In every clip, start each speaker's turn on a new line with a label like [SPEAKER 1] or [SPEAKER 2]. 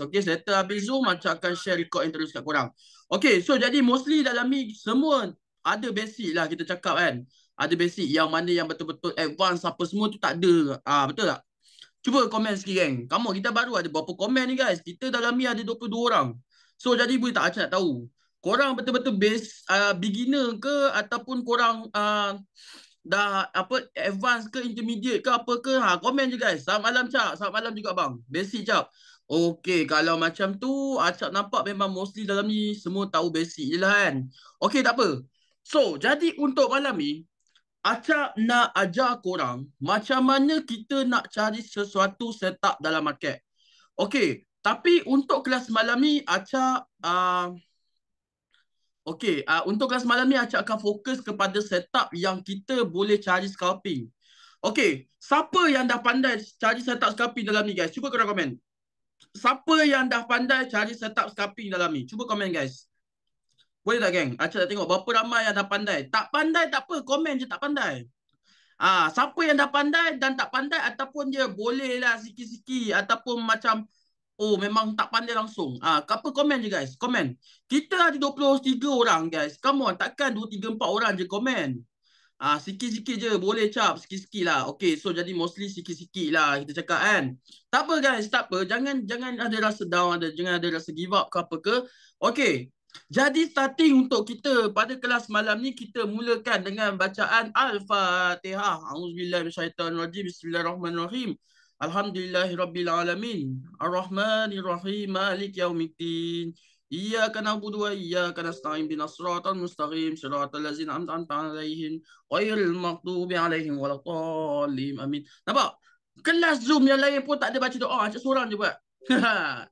[SPEAKER 1] Okay, settle habis Zoom, Acap akan share record yang terus kat korang. Okay, so jadi mostly dalam ni semua ada basic lah kita cakap kan. Ada basic yang mana yang betul-betul advance apa semua tu tak ada. Betul tak? Cuba komen sikit geng. Kamu kita baru ada berapa komen ni guys. Kita dalam ni ada 22 orang. So jadi boleh tak Acap nak tahu. Korang betul-betul base beginner ke ataupun korang dah apa advance ke intermediate ke apa ke, komen je guys. Selamat malam Cap, selamat malam juga bang. Basic Cap. Okey, kalau macam tu Acap nampak memang mostly dalam ni semua tahu basic je lah kan. Okey, tak apa. So jadi untuk malam ni Acap nak ajar korang macam mana kita nak cari sesuatu setup dalam market. Okey, tapi untuk kelas malam ni Acap untuk kelas malam ni Acap akan fokus kepada setup yang kita boleh cari scalping. Okey, siapa yang dah pandai cari setup scalping dalam ni guys? Cuba korang komen. Siapa yang dah pandai cari setup scalping dalam ni? Cuba komen guys. Boleh tak geng? Acap nak tengok berapa ramai yang dah pandai. Tak pandai tak apa, komen je tak pandai. Siapa yang dah pandai dan tak pandai ataupun dia boleh lah sikit-sikit ataupun macam memang tak pandai langsung. Apa komen je guys? Komen. Kita ada 23 orang guys. Come on, takkan 2, 3, 4 orang je komen. Sikit-sikit je boleh Cap, sikit-sikit lah. Okay, so jadi mostly sikit-sikit lah kita cakap kan. Tak apa guys, tak apa. Jangan ada rasa down, jangan ada rasa give up ke apa ke. Okay, jadi starting untuk kita pada kelas malam ni kita mulakan dengan bacaan Al-Fatihah. A'udzubillahi minasyaitonirrajim. Bismillahirrahmanirrahim. Alhamdulillahirrabbilalamin. Ar-Rahmanirrahim. Malik yaumiddin. Iyyaka na'budu wa iyyaka nasta'in. Ihdinas siratal mustaqim. Siratal ladzina an'amta 'alaihim ghairil maghdubi 'alaihim waladdallin. Amin. Nampak? Kelas Zoom yang lain pun tak ada baca doa. Acap seorang je buat.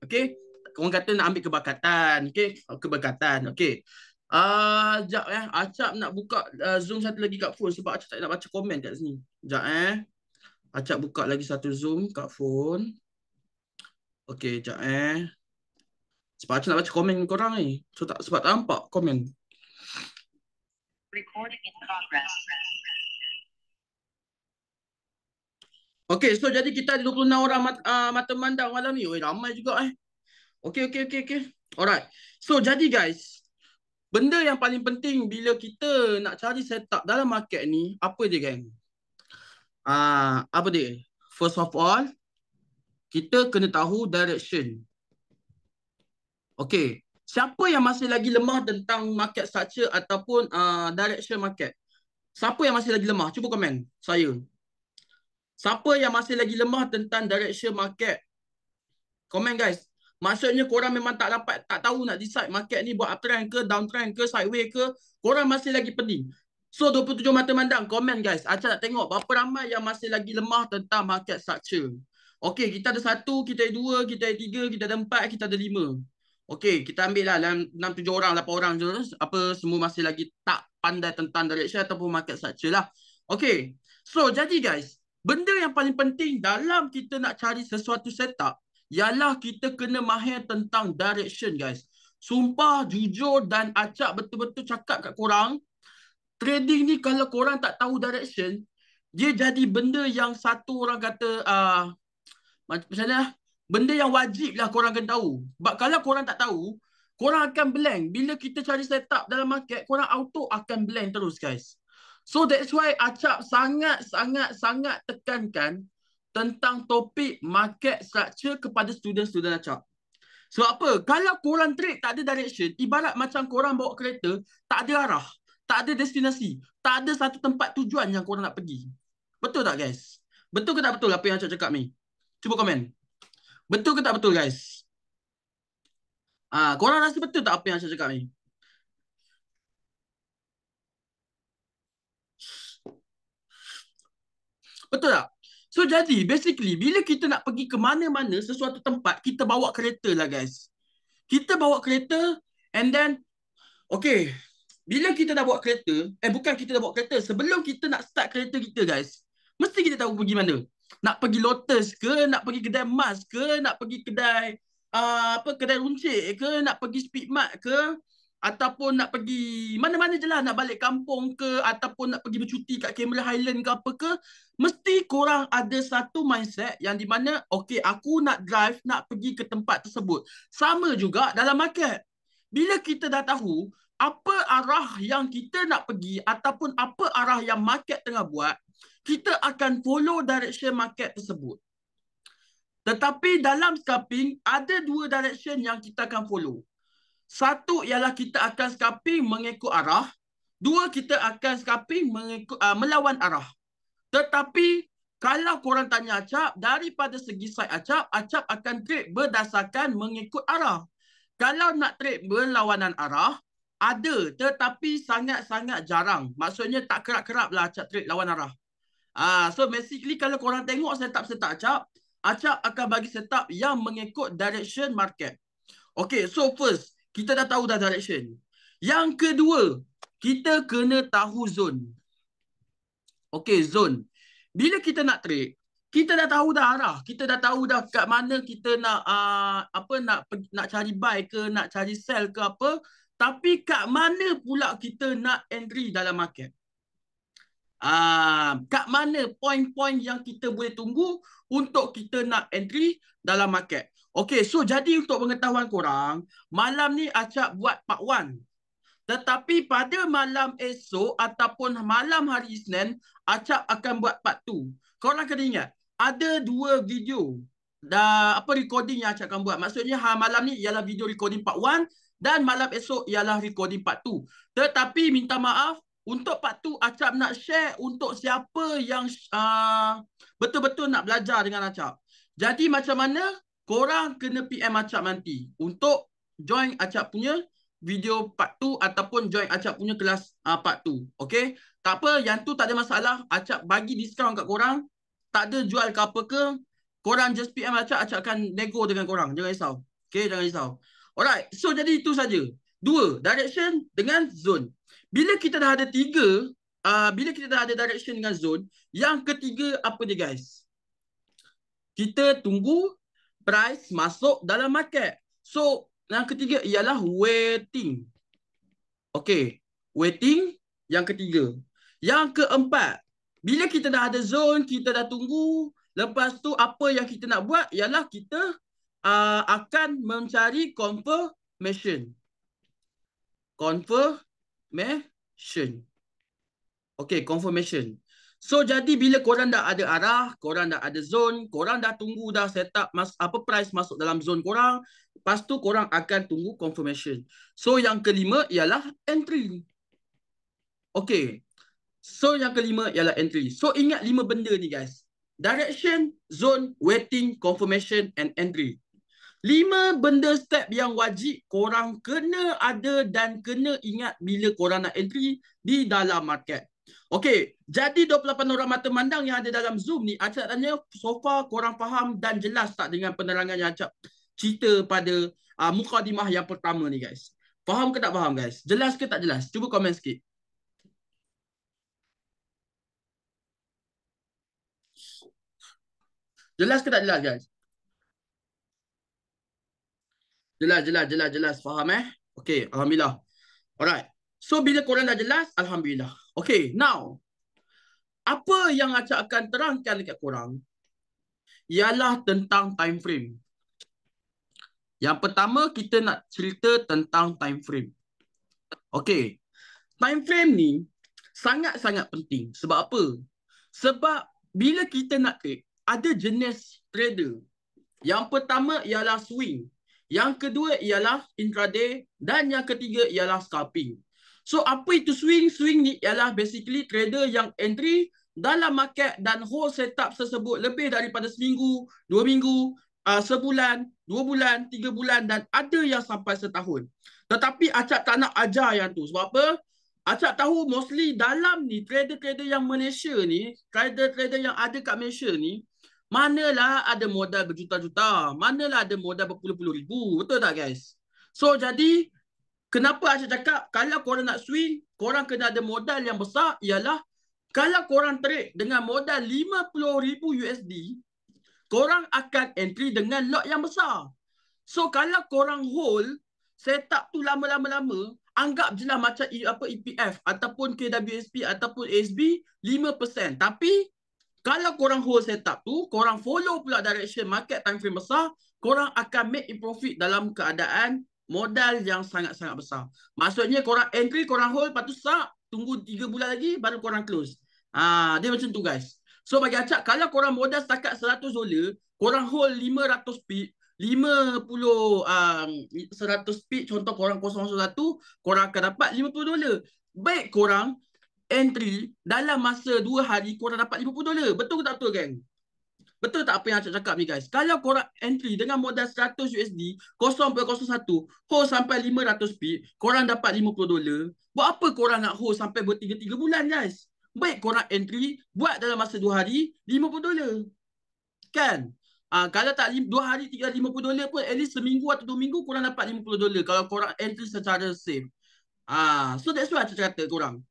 [SPEAKER 1] Okey. Orang kata nak ambil keberkatan. Okey. Keberkatan. Okey. Sekejap Acap nak buka Zoom satu lagi kat phone sebab Acap tak nak baca komen kat sini. Sekejap Acap buka lagi satu Zoom kat phone. Okey, sekejap sebab Acap nak baca komen korang ni. So sebab tak nampak komen.
[SPEAKER 2] Recording in progress.
[SPEAKER 1] Okey, so jadi kita ada 26 orang mata mandang malam ni. Ramai juga Okey. Alright. So jadi guys, benda yang paling penting bila kita nak cari setup dalam market ni, apa dia geng? Apa dia? First of all, kita kena tahu direction. Okey, siapa yang masih lagi lemah tentang market structure ataupun direction market? Siapa yang masih lagi lemah? Cuba komen saya. Siapa yang masih lagi lemah tentang direction market? Komen guys. Maksudnya korang memang tak tahu nak decide market ni buat uptrend ke, downtrend ke, sideways ke. Korang masih lagi pening. So 27 mata mandang, komen guys. Acap nak tengok berapa ramai yang masih lagi lemah tentang market structure. Okey, kita ada 1, kita ada 2, kita ada 3, kita ada 4, kita ada 5. Okey, kita ambil lah 6, 7 orang, 8 orang je. Apa semua masih lagi tak pandai tentang direction ataupun market structure lah. Okey, so jadi guys, benda yang paling penting dalam kita nak cari sesuatu setup ialah kita kena mahir tentang direction guys. Sumpah, jujur dan Acap betul-betul cakap kat korang, trading ni kalau korang tak tahu direction, dia jadi benda yang satu orang kata macam mana? Benda yang wajib lah korang kena tahu. Sebab kalau korang tak tahu, korang akan blank. Bila kita cari setup dalam market, korang auto akan blank terus guys. So that's why Acap sangat tekankan tentang topik market structure kepada student-student Acap. Sebab apa? Kalau korang trade tak ada direction, ibarat macam korang bawa kereta, tak ada arah, tak ada destinasi, tak ada satu tempat tujuan yang korang nak pergi. Betul tak guys? Betul ke tak betul apa yang Acap cakap ni? Cuba komen. Betul ke tak betul guys? Korang rasa betul tak apa yang Acap cakap ni? Betul tak? So jadi basically bila kita nak pergi ke mana-mana sesuatu tempat, kita bawa kereta lah guys. Kita bawa kereta and then okay, bila kita dah bawa kereta, bukan kita dah bawa kereta, sebelum kita nak start kereta kita guys, mesti kita tahu pergi mana. Nak pergi Lotus ke, nak pergi kedai emas ke, nak pergi kedai kedai runcit ke, nak pergi Speedmart ke. ataupun nak pergi mana-mana je lah, nak balik kampung ke ataupun nak pergi bercuti kat Cameron Highland ke apa ke, mesti korang ada satu mindset yang di mana okay, aku nak drive, nak pergi ke tempat tersebut. Sama juga dalam market. Bila kita dah tahu apa arah yang kita nak pergi ataupun apa arah yang market tengah buat, kita akan follow direction market tersebut. Tetapi dalam scalping ada dua direction yang kita akan follow. Satu ialah kita akan scalping mengikut arah. Dua, kita akan scalping melawan arah. Tetapi kalau korang tanya Acap, daripada segi side Acap akan trade berdasarkan mengikut arah. Kalau nak trade berlawanan arah, ada tetapi sangat-sangat jarang. Maksudnya tak kerap-kerap lah Acap trade lawan arah. So basically kalau korang tengok setup Acap akan bagi setup yang mengikut direction market. Okay, so first, kita dah tahu dah direction. Yang kedua, kita kena tahu zone. Okay, zone. Bila kita nak trade, kita dah tahu dah arah. Kita dah tahu dah kat mana kita nak nak cari buy ke, nak cari sell ke apa. Tapi kat mana pula kita nak entry dalam market? Kat mana point-point yang kita boleh tunggu untuk kita nak entry dalam market? Okay, so jadi untuk pengetahuan korang, malam ni Acap buat part 1. Tetapi pada malam esok ataupun malam hari Isnin, Acap akan buat part 2. Korang kena ingat, ada 2 video recording yang Acap akan buat. Maksudnya malam ni ialah video recording part 1 dan malam esok ialah recording part 2. Tetapi minta maaf, untuk part 2 Acap nak share untuk siapa yang betul-betul nak belajar dengan Acap. Jadi macam mana? Korang kena PM Acap nanti untuk join Acap punya video part 2 ataupun join Acap punya kelas part 2. Okay? Tak apa, yang tu tak ada masalah. Acap bagi diskaun kat korang. Tak ada jual ke apa ke. Korang just PM Acap akan nego dengan korang. Jangan risau. Okay, jangan risau. Alright, so jadi itu saja. 2, direction dengan zone. Bila kita dah ada 3, bila kita dah ada direction dengan zone, yang ketiga apa dia guys? Kita tunggu price masuk dalam market. So, yang ketiga ialah waiting. Okay, waiting yang ketiga. Yang keempat, bila kita dah ada zone, kita dah tunggu. Lepas tu apa yang kita nak buat ialah kita akan mencari confirmation. Confirmation. Okay, confirmation. So jadi bila korang dah ada arah, korang dah ada zone, korang dah tunggu dah setup price masuk dalam zone korang, lepas tu korang akan tunggu confirmation. So yang kelima ialah entry. Okay. So yang kelima ialah entry. So ingat 5 benda ni guys. Direction, zone, waiting, confirmation and entry. 5 benda step yang wajib korang kena ada dan kena ingat bila korang nak entry di dalam market. Okey, jadi 28 orang mata mandang yang ada dalam Zoom ni, Acap tanya so far korang faham dan jelas tak dengan penerangan yang Acap cerita pada mukadimah yang pertama ni guys? Faham ke tak faham guys? Jelas ke tak jelas? Cuba komen sikit. Jelas ke tak jelas guys? Jelas. Faham Okey, alhamdulillah. Alright. So bila korang dah jelas, alhamdulillah. Okay, now apa yang Acap akan terangkan dekat korang ialah tentang time frame. Yang pertama kita nak cerita tentang time frame. Okay, time frame ni sangat-sangat penting. Sebab apa? Sebab bila kita nak trade, ada jenis trader. Yang pertama ialah swing. Yang kedua ialah intraday dan yang ketiga ialah scalping. So apa itu swing? Swing ni ialah basically trader yang entry dalam market dan hold setup tersebut lebih daripada seminggu, 2 minggu, sebulan, 2 bulan, 3 bulan dan ada yang sampai setahun. Tetapi Acap tak nak ajar yang tu. Sebab apa? Acap tahu mostly dalam ni trader-trader yang Malaysia ni, trader-trader yang ada kat Malaysia ni, manalah ada modal berjuta-juta, manalah ada modal berpuluh-puluh ribu. Betul tak guys? So jadi kenapa Acap cakap kalau korang nak swing, korang kena ada modal yang besar ialah kalau korang trade dengan modal 50,000 USD, korang akan entry dengan lot yang besar. So kalau korang hold setup tu lama-lama, anggap je lah macam EPF ataupun KWSP ataupun ASB 5%. Tapi kalau korang hold setup tu, korang follow pula direction market time frame besar, korang akan make profit dalam keadaan modal yang sangat-sangat besar. Maksudnya korang entry, korang hold, lepas tu tunggu 3 bulan lagi baru korang close. Dia macam tu guys. So bagi Acak, kalau korang modal setakat $100, korang hold 500 pip, 100 pip, contoh korang 001, korang akan dapat $50. Baik korang entry dalam masa 2 hari korang dapat $50. Betul ke tak betul, geng? Betul tak apa yang Acak cakap ni, guys? Kalau korang entry dengan modal 100 USD 0.01, hold sampai 500 pip, korang dapat $50. Buat apa korang nak hold sampai bertiga-tiga bulan, guys? Baik korang entry, buat dalam masa 2 hari $50. Kan? Kalau tak 2 hari $50 pun, at least seminggu atau 2 minggu korang dapat $50 kalau korang entry secara safe. So that's why Acak kata korang,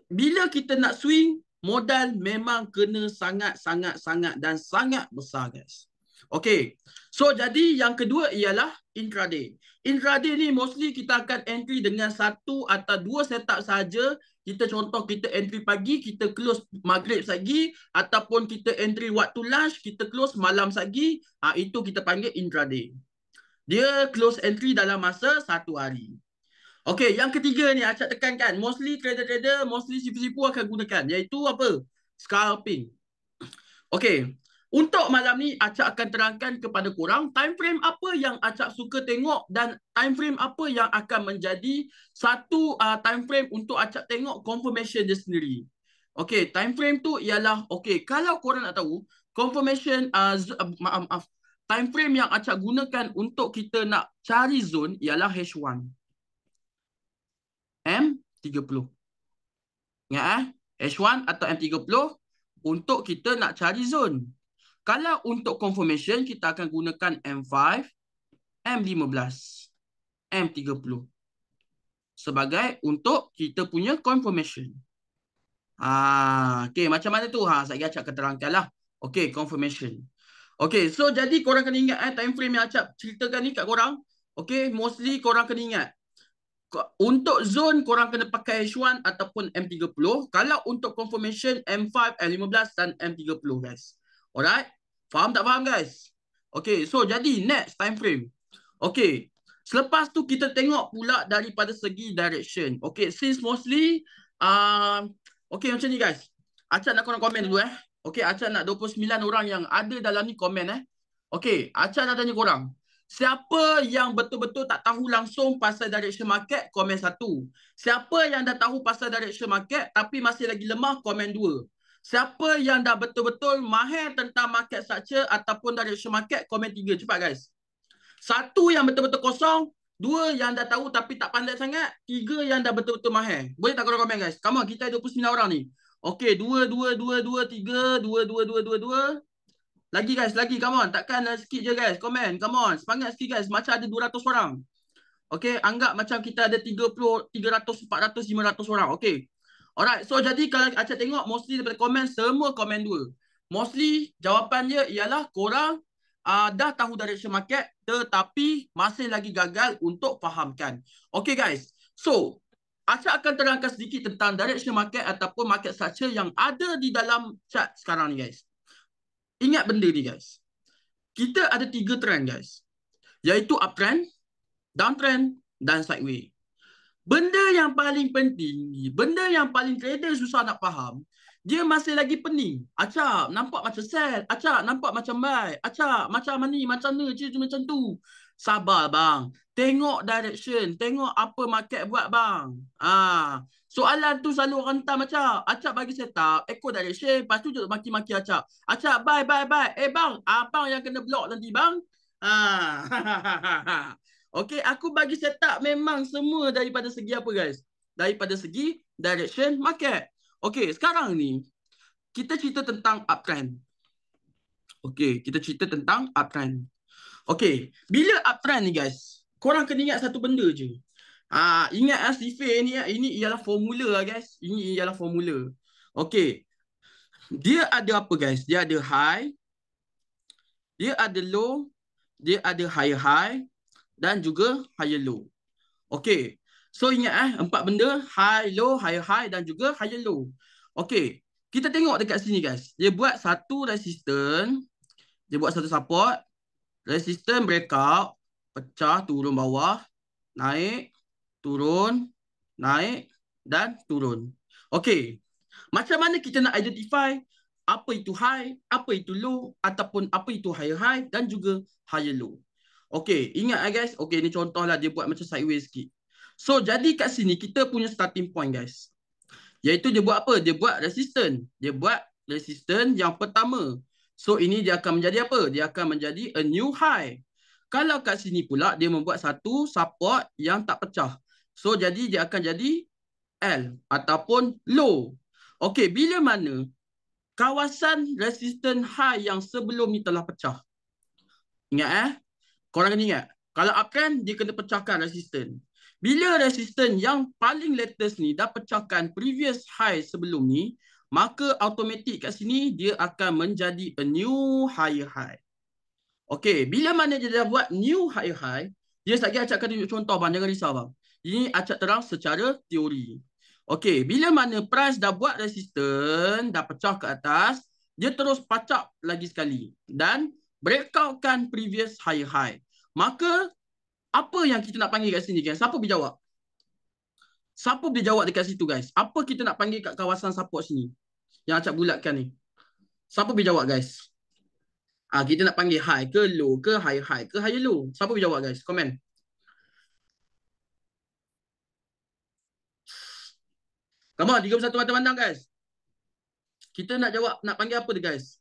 [SPEAKER 1] bila kita nak swing, modal memang kena sangat-sangat dan sangat besar, guys. Okay. So, jadi yang kedua ialah intraday. Intraday ni mostly kita akan entry dengan 1 atau 2 setup saja. Kita contoh kita entry pagi, kita close maghrib lagi, ataupun kita entry waktu lunch, kita close malam lagi. Itu kita panggil intraday. Dia close entry dalam masa 1 hari. Okey, yang ketiga ni Acak tekankan, mostly trader-trader, mostly sipu-sipu akan gunakan, iaitu apa? Scalping. Okey, untuk malam ni Acak akan terangkan kepada korang time frame apa yang Acak suka tengok dan time frame apa yang akan menjadi satu time frame untuk Acak tengok confirmation dia sendiri. Okey, time frame tu ialah, okey, kalau korang nak tahu, confirmation, maaf, time frame yang Acak gunakan untuk kita nak cari zone ialah H1. M30. Ingat H1 atau M30 untuk kita nak cari zone. Kalau untuk confirmation kita akan gunakan M5, M15, M30 sebagai untuk kita punya confirmation. Okey, macam mana tu? Saya Acak akan terangkanlah. Okey, confirmation. Okey, so jadi korang kena ingat time frame yang Acak ceritakan ni kat korang. Okey, mostly korang kena ingat. Untuk zone korang kena pakai H1 ataupun M30. Kalau untuk confirmation M5, M15 dan M30, guys. Alright? Faham tak faham, guys? Okay, so jadi next time frame. Okay, selepas tu kita tengok pula daripada segi direction. Okay, since mostly okay, macam ni, guys. Acak nak korang komen dulu Okay, Acak nak 29 orang yang ada dalam ni komen Okay, Acak nak tanya korang. Siapa yang betul-betul tak tahu langsung pasal direction market, komen 1. Siapa yang dah tahu pasal direction market tapi masih lagi lemah, komen 2. Siapa yang dah betul-betul mahir tentang market structure ataupun direction market, komen 3. Cepat, guys. 1 yang betul-betul kosong, 2 yang dah tahu tapi tak pandai sangat, 3 yang dah betul-betul mahir. Boleh tak korang komen, guys? Come on, kita ada 29 orang ni. Okay, 2, 2, 2, 2, 3, 2, 2, 2, 2, 2. Lagi, guys, lagi, come on. Takkan sikit je, guys. Komen, come on. Semangat sikit, guys. Macam ada 200 orang. Okay, anggap macam kita ada 30, 300, 400, 500 orang. Okay. Alright, so jadi kalau Acak tengok, mostly daripada komen, semua komen 2. Mostly, jawapannya ialah korang dah tahu direction market, tetapi masih lagi gagal untuk fahamkan. Okay, guys. So, Acak akan terangkan sedikit tentang direction market ataupun market structure yang ada di dalam chart sekarang ni, guys. Ingat benda ni, guys. Kita ada 3 trend, guys. Iaitu uptrend, downtrend dan sideway. Benda yang paling penting, benda yang paling trader susah nak faham, dia masih lagi pening. Acak, nampak macam sell. Acak, nampak macam buy. Acak, macam ni, macam ni, macam tu. Sabar, bang. Tengok direction. Tengok apa market buat, bang. Soalan tu selalu orang hantar macam, Acak bagi setup, ekor direction, lepas tu duduk maki-maki Acak. Acak, buy. Bang, abang yang kena block nanti, bang. Okay, aku bagi setup memang semua daripada segi apa, guys? Daripada segi direction market. Okay, sekarang ni, kita cerita tentang uptrend. Okay, kita cerita tentang uptrend. Okay, bila uptrend ni, guys, korang kena ingat satu benda je. Ingat Sifir ni, ini ialah formula, guys. Ini ialah formula. Okay. Dia ada apa, guys? Dia ada high, dia ada low, dia ada higher high dan juga higher low. Okay. So ingat empat benda, high, low, higher high dan juga higher low. Okey, kita tengok dekat sini guys. Dia buat satu resistance, dia buat satu support, resistance breakout, pecah, turun bawah, naik, turun, naik dan turun. Okey, macam mana kita nak identify apa itu high, apa itu low ataupun apa itu higher high dan juga higher low. Okey, ingat guys. Okey, ni contohlah dia buat macam sideways sikit. So, jadi kat sini kita punya starting point guys. Iaitu dia buat apa? Dia buat resistance. Dia buat resistance yang pertama. So, ini dia akan menjadi apa? Dia akan menjadi a new high. Kalau kat sini pula dia membuat satu support yang tak pecah. So, jadi dia akan jadi L ataupun low. Okey, bila mana kawasan resistance high yang sebelum ni telah pecah? Ingat korang kena ingat. Kalau uptrend, dia kena pecahkan resistance. Bila resistance yang paling latest ni dah pecahkan previous high sebelum ni, maka automatik kat sini dia akan menjadi a new higher high. Okey, bila mana dia dah buat new higher high, dia sekejap lagi Acap akan tunjuk contoh bang, jangan risau bang. Ini Acap terang secara teori. Okey, bila mana price dah buat resistance, dah pecah ke atas, dia terus pacak lagi sekali dan breakoutkan previous higher high. Maka apa yang kita nak panggil kat sini guys? Siapa boleh jawab? Siapa boleh jawab dekat situ guys? Apa kita nak panggil kat kawasan support sini? Yang Acap bulatkan ni. Siapa boleh jawab guys? Kita nak panggil high ke low ke higher high ke higher low? Siapa boleh jawab guys? Komen. Come on, 31 mata pandang guys. Kita nak jawab, nak panggil apa dia guys?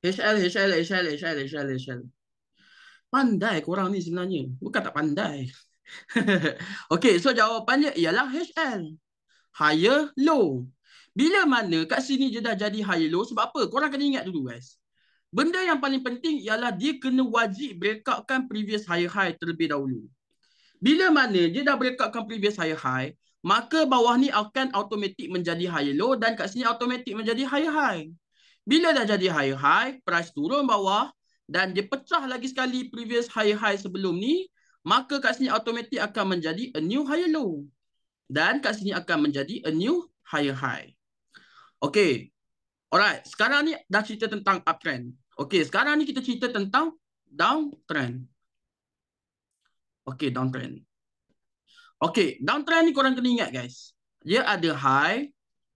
[SPEAKER 1] HL, HL, HL, HL, HL, HL. Pandai korang ni sebenarnya. Bukan tak pandai. Okay, so jawapannya ialah HL. Higher, low. Bila mana kat sini dia dah jadi higher, low. Sebab apa? Korang kena ingat dulu guys. Benda yang paling penting ialah dia kena wajib breakoutkan previous higher high terlebih dahulu. Bila mana dia dah breakoutkan previous higher high, maka bawah ni akan automatik menjadi higher low dan kat sini automatik menjadi higher high. Bila dah jadi higher high, price turun bawah dan dia pecah lagi sekali previous higher high sebelum ni, maka kat sini automatik akan menjadi a new higher low. Dan kat sini akan menjadi a new higher high. Okay. Alright. Sekarang ni dah cerita tentang uptrend. Okay. Sekarang ni kita cerita tentang downtrend. Okay. Downtrend. Okay. Downtrend ni korang kena ingat guys. Dia ada high.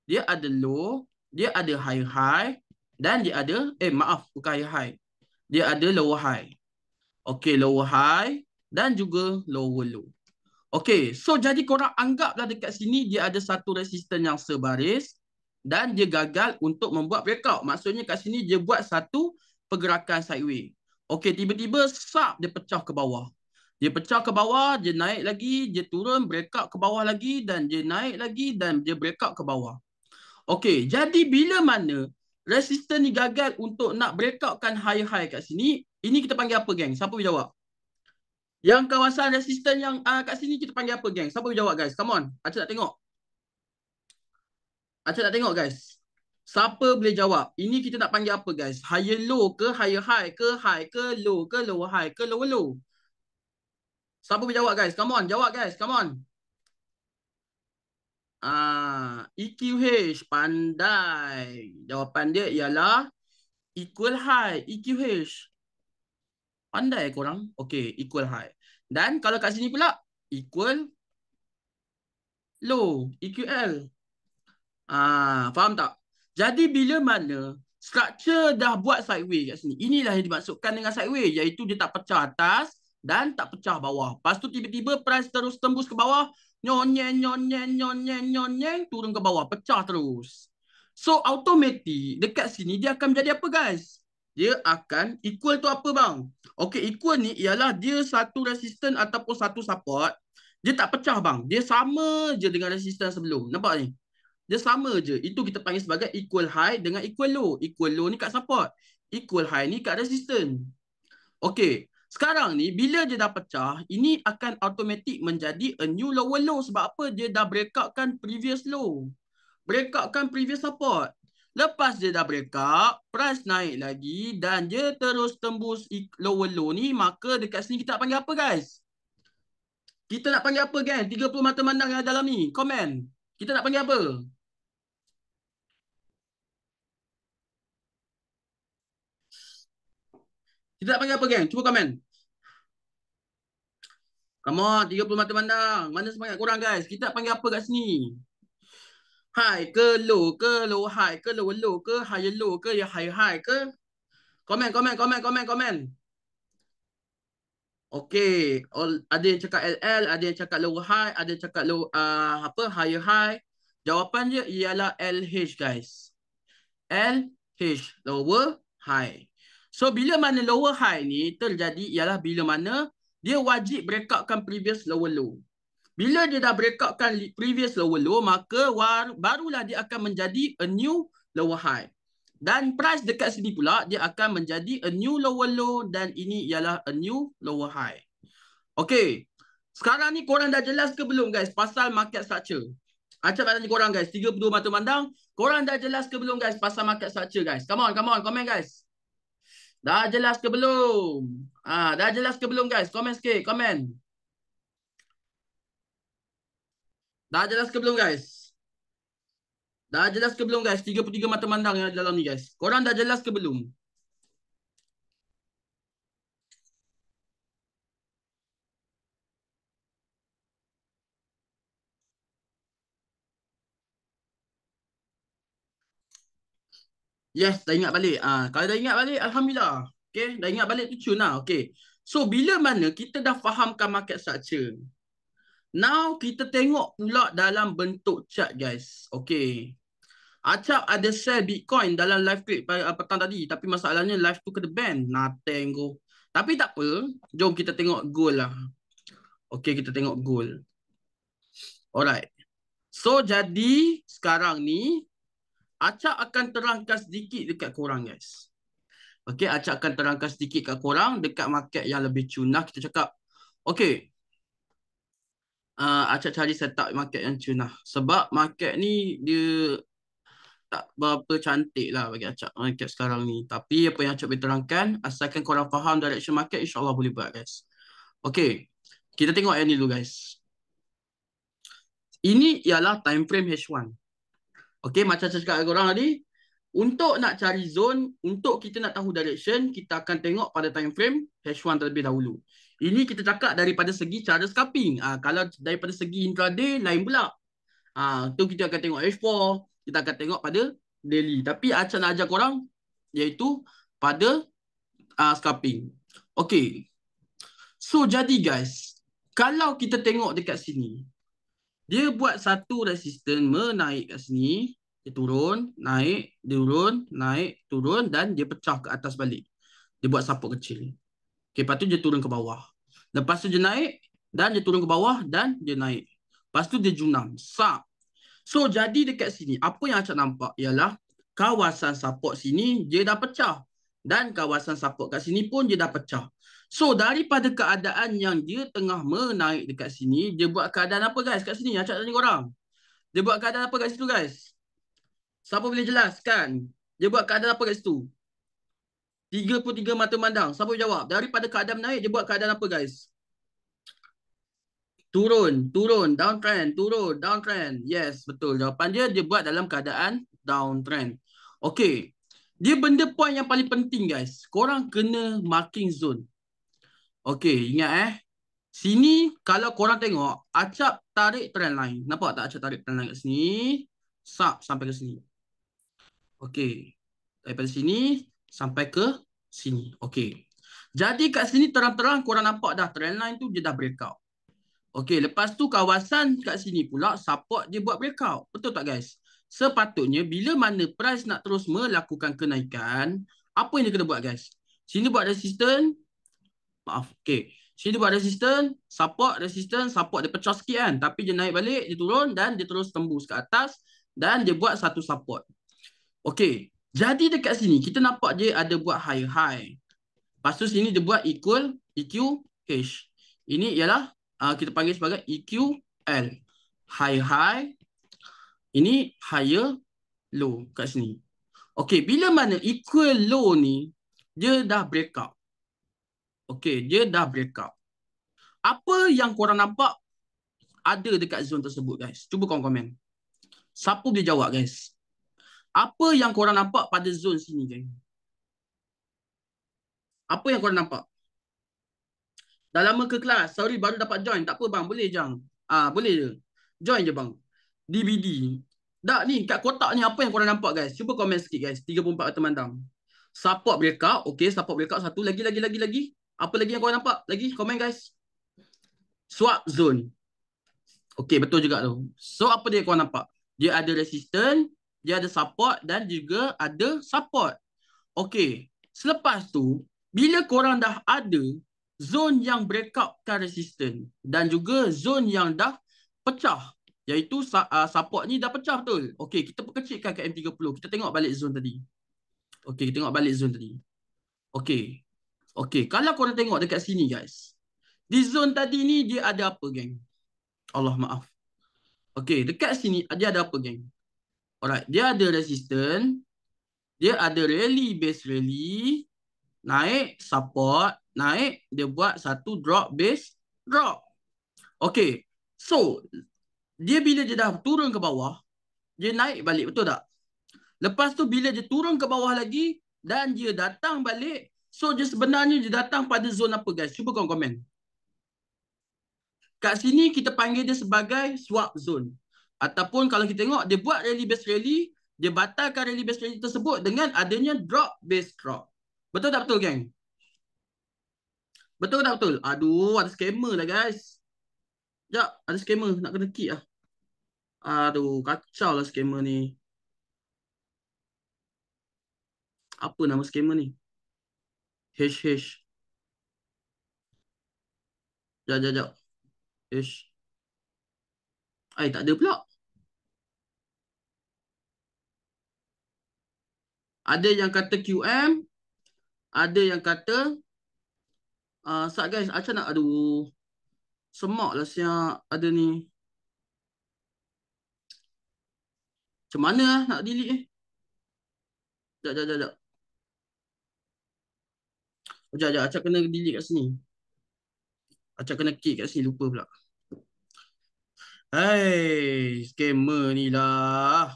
[SPEAKER 1] Dia ada low. Dia ada higher high. Dan dia ada, maaf. Bukan higher high. Dia ada lower high. Okay. Lower high. Dan juga lower low. Okay, so jadi korang anggaplah dekat sini dia ada satu resistance yang sebaris dan dia gagal untuk membuat breakout. Maksudnya kat sini dia buat satu pergerakan sideways. Okay, tiba-tiba sharp dia pecah ke bawah. Dia pecah ke bawah, dia naik lagi, dia turun, breakout ke bawah lagi dan dia naik lagi dan dia breakout ke bawah. Okay, jadi bila mana resistance ni gagal untuk nak breakoutkan higher high kat sini, ini kita panggil apa geng? Siapa boleh jawab? Yang kawasan resisten yang kat sini kita panggil apa geng? Siapa boleh jawab guys? Come on. Acap nak tengok. Acap nak tengok guys. Siapa boleh jawab? Ini kita nak panggil apa guys? Higher low ke higher high ke low ke lower high ke lower low? Siapa boleh jawab guys? Come on. Jawab guys. Come on. EQH. Pandai. Jawapan dia ialah equal high. EQH. Pandai korang. Okay. Equal high. Dan kalau kat sini pula equal low, EQL. Faham tak? Jadi bila mana structure dah buat sideways kat sini, inilah yang dimaksudkan dengan sideways, iaitu dia tak pecah atas dan tak pecah bawah. Lepas tu tiba-tiba price terus tembus ke bawah, nyonyeng, nyonyeng, nyonyeng, nyonyeng, turun ke bawah, pecah terus. So automatic dekat sini dia akan menjadi apa guys? Dia akan equal tu apa bang? Okay, equal ni ialah dia satu resistance ataupun satu support. Dia tak pecah bang. Dia sama je dengan resistance sebelum. Nampak ni? Dia sama je. Itu kita panggil sebagai equal high dengan equal low. Equal low ni kat support. Equal high ni kat resistance. Okay. Sekarang ni bila dia dah pecah, ini akan automatik menjadi a new lower low. Sebab apa? Dia dah breakoutkan previous low. Breakoutkan previous support. Lepas dia dah breakout, price naik lagi dan dia terus tembus lower low ni, maka dekat sini kita panggil apa guys? Kita nak panggil apa, geng? 30 mata mandang yang dalam ni. Komen. Kita nak panggil apa? Kita nak panggil apa, geng? Cuba komen. Come on, 30 mata mandang. Mana semangat korang, guys? Kita nak panggil apa kat sini? High ke low ke low high ke low low ke high low ke ya high high ke? Komen, komen, komen, komen, komen. Okay, ada yang cakap LL, ada yang cakap low high, ada yang cakap low apa higher high. Jawapan dia ialah LH, guys. LH, lower high. So bila mana lower high ni terjadi ialah bila mana dia wajib break outkan previous lower low. Bila dia dah break outkan previous lower low, maka barulah dia akan menjadi a new lower high. Dan price dekat sini pula dia akan menjadi a new lower low dan ini ialah a new lower high. Okay. Sekarang ni korang dah jelas ke belum, guys, pasal market structure? Acap nak tanya korang, guys. 32 mata mandang. Korang dah jelas ke belum, guys, pasal market structure, guys? Come on, komen, guys. Dah jelas ke belum? Dah jelas ke belum, guys? Komen sikit, komen. Dah jelas ke belum, guys? Dah jelas ke belum, guys? 33 mata mandang yang dalam ni, guys. Korang dah jelas ke belum? Yes, dah ingat balik. Kalau dah ingat balik, Alhamdulillah. Okay, dah ingat balik tu cun lah. Okay. So, bila mana kita dah fahamkan market structure, now kita tengok pula dalam bentuk chart, guys. Okay. Acap ada share Bitcoin dalam live trade petang tadi. Tapi masalahnya live tu kena ban. Nothing go. Tapi tak apa. Jom kita tengok gold lah. Okay, kita tengok gold. Alright. So, jadi sekarang ni Acap akan terangkan sedikit dekat korang, guys. Okay, Acap akan terangkan sedikit kat korang dekat market yang lebih cunah. Kita cakap, okay. Acap cari setup market yang cunah. Sebab market ni dia tak berapa cantik lah bagi Acap market sekarang ni. Tapi apa yang Acap boleh terangkan, asalkan korang faham direction market, insyaAllah boleh buat, guys. Okay, kita tengok yang ni dulu, guys. Ini ialah time frame H1. Okay, macam saya cakap korang tadi, untuk nak cari zone, untuk kita nak tahu direction, kita akan tengok pada time frame H1 terlebih dahulu. Ini kita cakap daripada segi cara scalping. Kalau daripada segi intraday, lain pula. Tu kita akan tengok H4, kita akan tengok pada daily. Tapi Acap nak ajar korang, iaitu pada scalping. Okay. So, jadi guys, kalau kita tengok dekat sini, dia buat satu resisten menaik kat sini, dia turun, naik, turun, naik, turun dan dia pecah ke atas balik. Dia buat support kecil. Okay, lepas tu dia turun ke bawah. Lepas tu dia naik dan dia turun ke bawah dan dia naik. Lepas tu dia junam. Sap. So, jadi dekat sini, apa yang Acap nampak ialah kawasan support sini dia dah pecah. Dan kawasan support kat sini pun dia dah pecah. So, daripada keadaan yang dia tengah menaik dekat sini, dia buat keadaan apa, guys? Kat sini, Acap tanya korang. Dia buat keadaan apa kat situ, guys? Siapa boleh jelaskan? Dia buat keadaan apa kat situ? 33 mata mandang. Siapa boleh jawab? Daripada keadaan naik, dia buat keadaan apa, guys? Turun, downtrend, turun, downtrend. Yes, betul. Jawapan dia buat dalam keadaan downtrend. Okay. Dia benda point yang paling penting, guys. Korang kena marking zone. Okay, ingat Sini, kalau korang tengok, Acap tarik trend line. Nampak tak Acap tarik trend line kat sini? Sub sampai ke sini. Okay. Daripada sini sampai ke sini. Okay. Jadi kat sini terang-terang korang nampak dah trend line tu dia dah breakout. Okay. Lepas tu kawasan kat sini pula support dia buat breakout. Betul tak, guys? Sepatutnya bila mana price nak terus melakukan kenaikan, apa yang dia kena buat, guys? Sini buat resistance. Maaf. Okay. Sini buat resistance, support dia pecah sikit kan. Tapi dia naik balik, dia turun dan dia terus tembus ke atas. Dan dia buat satu support. Okay. Jadi dekat sini, kita nampak dia ada buat high. Lepas tu sini dia buat equal EQH. Ini ialah kita panggil sebagai EQL. High. Ini higher low kat sini. Okay. Bila mana equal low ni, dia dah breakout. Okay, dia dah breakout. Apa yang korang nampak ada dekat zon tersebut, guys? Cuba korang komen. Siapa boleh jawab, guys? Apa yang korang nampak pada zon sini, geng? Apa yang korang nampak? Dah lama ke kelas? Sorry, baru dapat join. Tak apa, bang. Boleh, Jang. Boleh je. Join je, bang. DBD. Dah, ni, kat kotak ni apa yang korang nampak, guys? Cuba komen sikit, guys. 34 teman-teman. Support breakout. Okay, support breakout. Satu. Lagi. Apa lagi yang korang nampak? Lagi, komen, guys. Swap zone. Okay, betul juga tu. So, apa dia korang nampak? Dia ada resistance, dia ada support dan juga ada support. Okay, selepas tu, bila korang dah ada zone yang breakoutkan resistance dan juga zone yang dah pecah, iaitu support ni dah pecah betul. Okay, kita perkecilkan ke M30. Kita tengok balik zone tadi. Okay, kita tengok balik zone tadi. Okay. Okay, kalau korang tengok dekat sini, guys. Di zone tadi ni, dia ada apa, geng? Allah maaf. Okay, dekat sini dia ada apa, geng? Alright, dia ada resistance, dia ada rally base rally, naik support, naik, dia buat satu drop base drop. Okay, so dia bila dia dah turun ke bawah, dia naik balik, betul tak? Lepas tu bila dia turun ke bawah lagi dan dia datang balik, so dia sebenarnya dia datang pada zone apa, guys? Cuba korang komen. Kat sini kita panggil dia sebagai swap zone. Ataupun kalau kita tengok, dia buat rally base rally, dia batalkan rally base rally tersebut dengan adanya drop base drop. Betul tak betul, geng? Betul tak betul? Aduh, ada scammer lah, guys. Sekejap, ada scammer. Nak kena kick lah. Aduh, kacau lah scammer ni. Apa nama scammer ni? H. Sekejap. H. Tak ada pula. Ada yang kata QM. Ada yang kata sat, guys, macam nak, aduh. Semak lah siap ada ni. Macam mana lah nak delete Sekejap. Acap kena delete kat sini. Acap kena kick kat sini, lupa pula. Hai, scammer ni lah.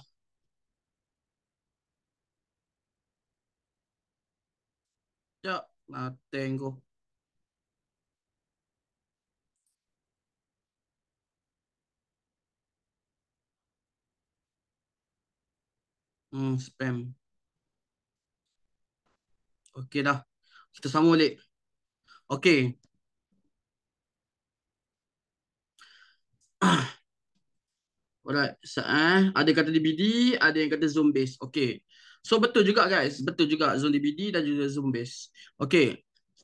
[SPEAKER 1] Sekejap, mateng kau. Spam. Okey dah. Kita sambung balik. Okey. Alright. Ada kata DBD, ada yang kata zone base. Okey. So betul juga, guys. Betul juga zone DBD dan juga zone base. Okey.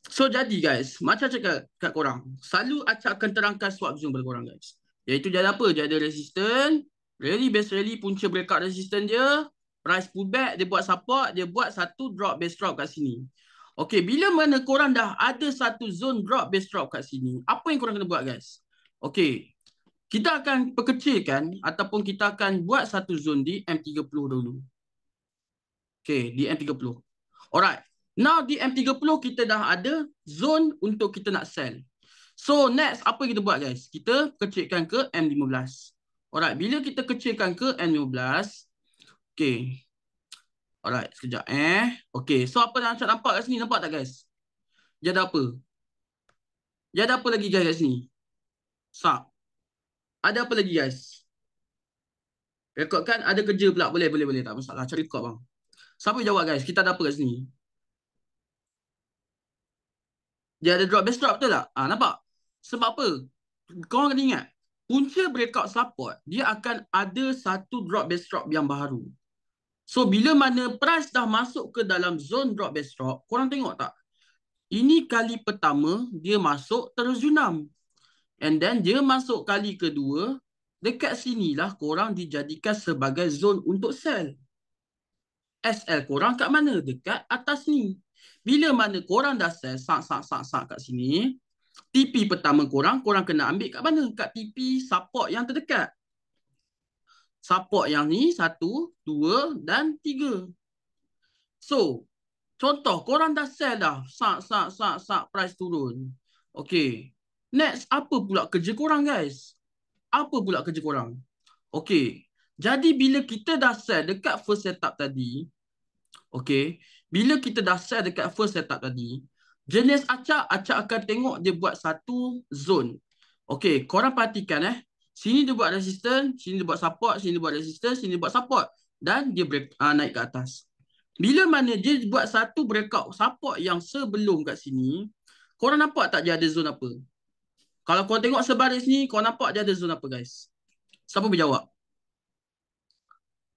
[SPEAKER 1] So jadi, guys, macam cakap kat korang, selalu Acap akan terangkan swap zone pada korang, guys. Iaitu dia ada apa? Dia ada resistance, rally base rally, punca breakout resistance dia, price pullback, dia buat support, dia buat satu drop base drop kat sini. Okey, bila mana korang dah ada satu zone drop base drop kat sini, apa yang korang kena buat, guys? Okey, kita akan perkecilkan ataupun kita akan buat satu zone di M30 dulu. Okey, di M30. Alright. Now di M30 kita dah ada zone untuk kita nak sell. So next apa kita buat, guys? Kita kecilkan ke M15. Alright, bila kita kecilkan ke M15, okay. Alright, sekejap Okay, so apa yang nampak kat sini? Nampak tak, guys? Dia ada apa? Dia ada apa lagi, guys, kat sini? Sap. Ada apa lagi, guys? Rekod kan? Ada kerja pula. Boleh. Tak masalah. Cari rekod, bang. Siapa jawab, guys? Kita ada apa kat sini? Dia ada drop base drop, betul tak? Nampak? Sebab apa? Korang kena ingat, punca breakout support, dia akan ada satu drop base drop yang baru. So, bila mana price dah masuk ke dalam zone drop base drop, korang tengok tak? Ini kali pertama, dia masuk terus junam. And then, dia masuk kali kedua, dekat sinilah korang dijadikan sebagai zone untuk sell. SL korang kat mana? Dekat atas ni. Bila mana korang dah sell, sak kat sini, TP pertama korang kena ambil kat mana? Kat TP support yang terdekat. Support yang ni 1, 2 dan 3. So, contoh korang dah sell dah. Sak, price turun. Okay. Next, apa pula kerja korang guys? Apa pula kerja korang? Okay. Jadi bila kita dah sell dekat first setup tadi, okay. Bila kita dah sell dekat first setup tadi, jenis acak akan tengok dia buat satu zone. Okay. Korang perhatikan Sini dia buat resistance, sini dia buat support, sini dia buat resistance, sini dia buat support. Dan dia naik ke atas. Bila mana dia buat satu breakout support yang sebelum kat sini, korang nampak tak dia ada zone apa? Kalau korang tengok sebaris ni, korang nampak dia ada zone apa guys? Siapa berjawab?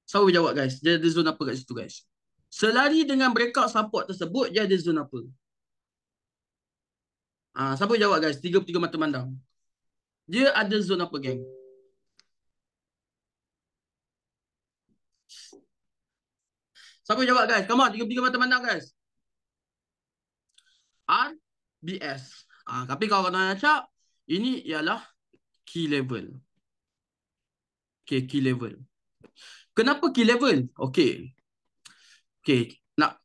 [SPEAKER 1] Siapa berjawab guys? Dia ada zone apa kat situ guys? Selari dengan breakout support tersebut, dia ada zone apa? Siapa berjawab guys? Tiga mata mandang. Dia ada zone apa geng? Siapa jawab guys? Come on, tiga mata mandang guys. RBS. Tapi kalau kau nak cakap, ini ialah key level. Okay, key level. Kenapa key level? Okay. Okay.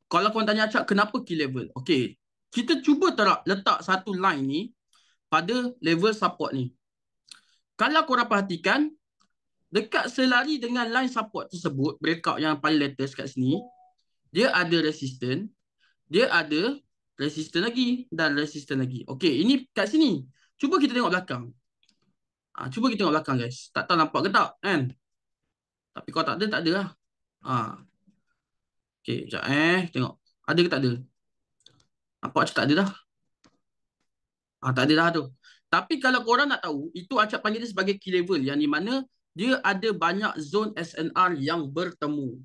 [SPEAKER 1] Kalau kau tanya Acap, kenapa key level? Okay. Kita cuba letak satu line ni pada level support ni. Kalau korang perhatikan, dekat selari dengan line support tersebut, breakout yang paling latest kat sini, dia ada resistance, dia ada resistance lagi dan resistance lagi. Okay, ini kat sini. Cuba kita tengok belakang. Cuba kita tengok belakang guys. Tak tahu nampak ke tak kan? Tapi kalau tak ada, tak ada lah. Okay, sekejap tengok. Ada ke tak ada? Nampak macam tak ada dah. Tak ada dah tu. Tapi kalau korang nak tahu, itu Acap panggil dia sebagai key level. Yang di mana dia ada banyak zone SNR yang bertemu.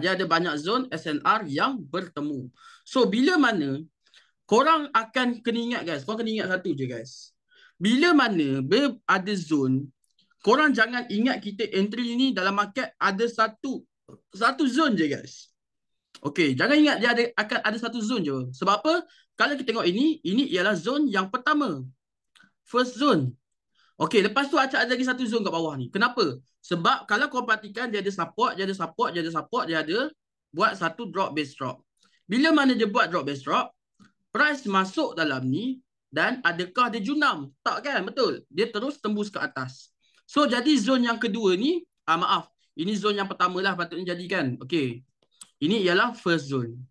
[SPEAKER 1] Dia ada banyak zone SNR yang bertemu. So, bila mana korang akan kena ingat guys. Korang kena ingat satu je guys. Bila mana ada zone, korang jangan ingat kita entry ni dalam market ada satu zone je guys. Okay, jangan ingat dia akan ada satu zone je. Sebab apa? Kalau kita tengok ini ialah zone yang pertama. First zone. Okay, lepas tu Acap ada lagi satu zone kat bawah ni. Kenapa? Sebab kalau kau perhatikan dia ada support, dia ada buat satu drop base drop. Bila mana dia buat drop base drop, price masuk dalam ni dan adakah dia junam? Tak kan? Betul. Dia terus tembus ke atas. So, jadi zone yang kedua ni, maaf. Ini zone yang pertama lah patutnya jadi kan. Okay. Ini ialah first zone.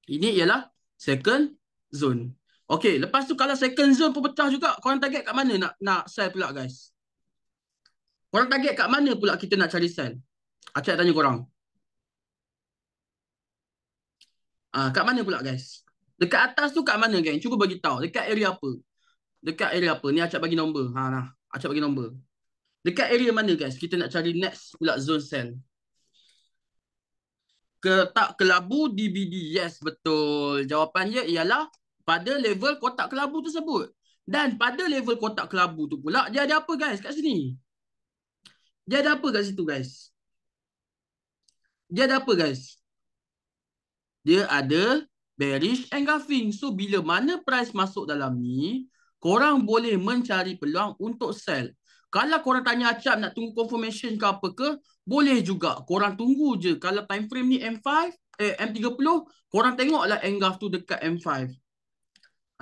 [SPEAKER 1] Ini ialah second zone. Okay, lepas tu kalau second zone pun pecah juga, korang target kat mana nak sell pula guys? Korang target kat mana pula kita nak cari sell? Acap tanya korang. Kat mana pula guys? Dekat atas tu kat mana geng? Cuba bagi tahu. Dekat area apa? Dekat area apa? Ni Acap bagi nombor. Acap bagi nombor. Dekat area mana guys? Kita nak cari next pula zone sell. Kotak kelabu DBD. Yes, betul. Jawapannya ialah pada level kotak kelabu tersebut. Dan pada level kotak kelabu tu pula, dia ada apa guys kat sini? Dia ada apa kat situ guys? Dia ada apa guys? Dia ada bearish engulfing. So, bila mana price masuk dalam ni, korang boleh mencari peluang untuk sell. Kalau korang tanya Acap nak tunggu confirmation ke apa ke, boleh juga. Korang tunggu je. Kalau time frame ni M30, korang tengoklah engulf tu dekat M5.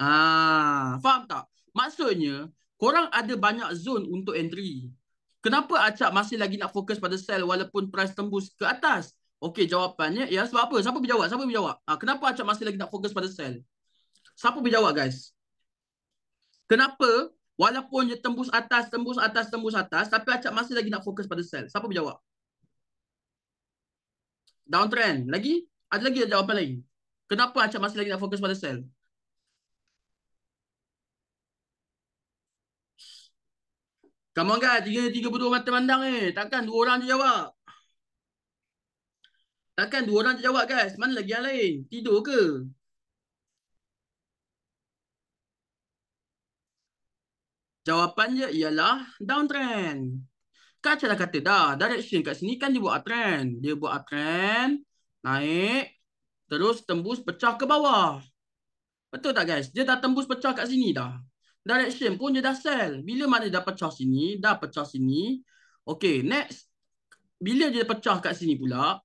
[SPEAKER 1] Faham tak? Maksudnya, korang ada banyak zone untuk entry. Kenapa Acap masih lagi nak fokus pada sell walaupun price tembus ke atas? Okey, jawapannya ya sebab apa? Siapa berjawab? Kenapa Acap masih lagi nak fokus pada sell? Siapa berjawab guys? Kenapa walaupun dia tembus atas, tapi Acap masih lagi nak fokus pada sell? Siapa berjawab? Downtrend. Lagi? Ada lagi jawapan lain? Kenapa Acap masih lagi nak fokus pada sell? Come on guys, tiga berdua mata mandang Takkan dua orang je jawab. Takkan dua orang je jawab guys. Mana lagi yang lain? Tidur ke? Jawapannya ialah downtrend. Kan Acap dah kata dah, direction kat sini kan dia buat uptrend. Dia buat uptrend, naik, terus tembus pecah ke bawah. Betul tak guys? Dia dah tembus pecah kat sini dah. Direction pun dia dah sell. Bila mana dia dah pecah sini, Okay, next. Bila dia pecah kat sini pula,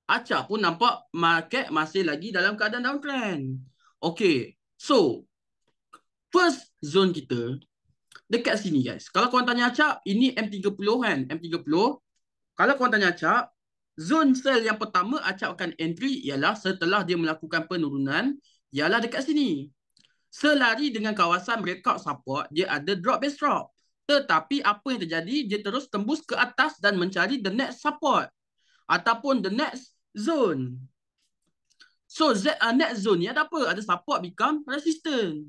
[SPEAKER 1] Acap pun nampak market masih lagi dalam keadaan downtrend. Okay, so First zone kita dekat sini guys. Kalau korang tanya Acap, ini M30 kan? M30. Kalau korang tanya Acap, zone sel yang pertama Acap akan entry ialah setelah dia melakukan penurunan, ialah dekat sini. Selari dengan kawasan breakout support, dia ada drop base drop. Tetapi apa yang terjadi, dia terus tembus ke atas dan mencari the next support ataupun the next zone. So next zone ni ada apa? Ada support become resistance.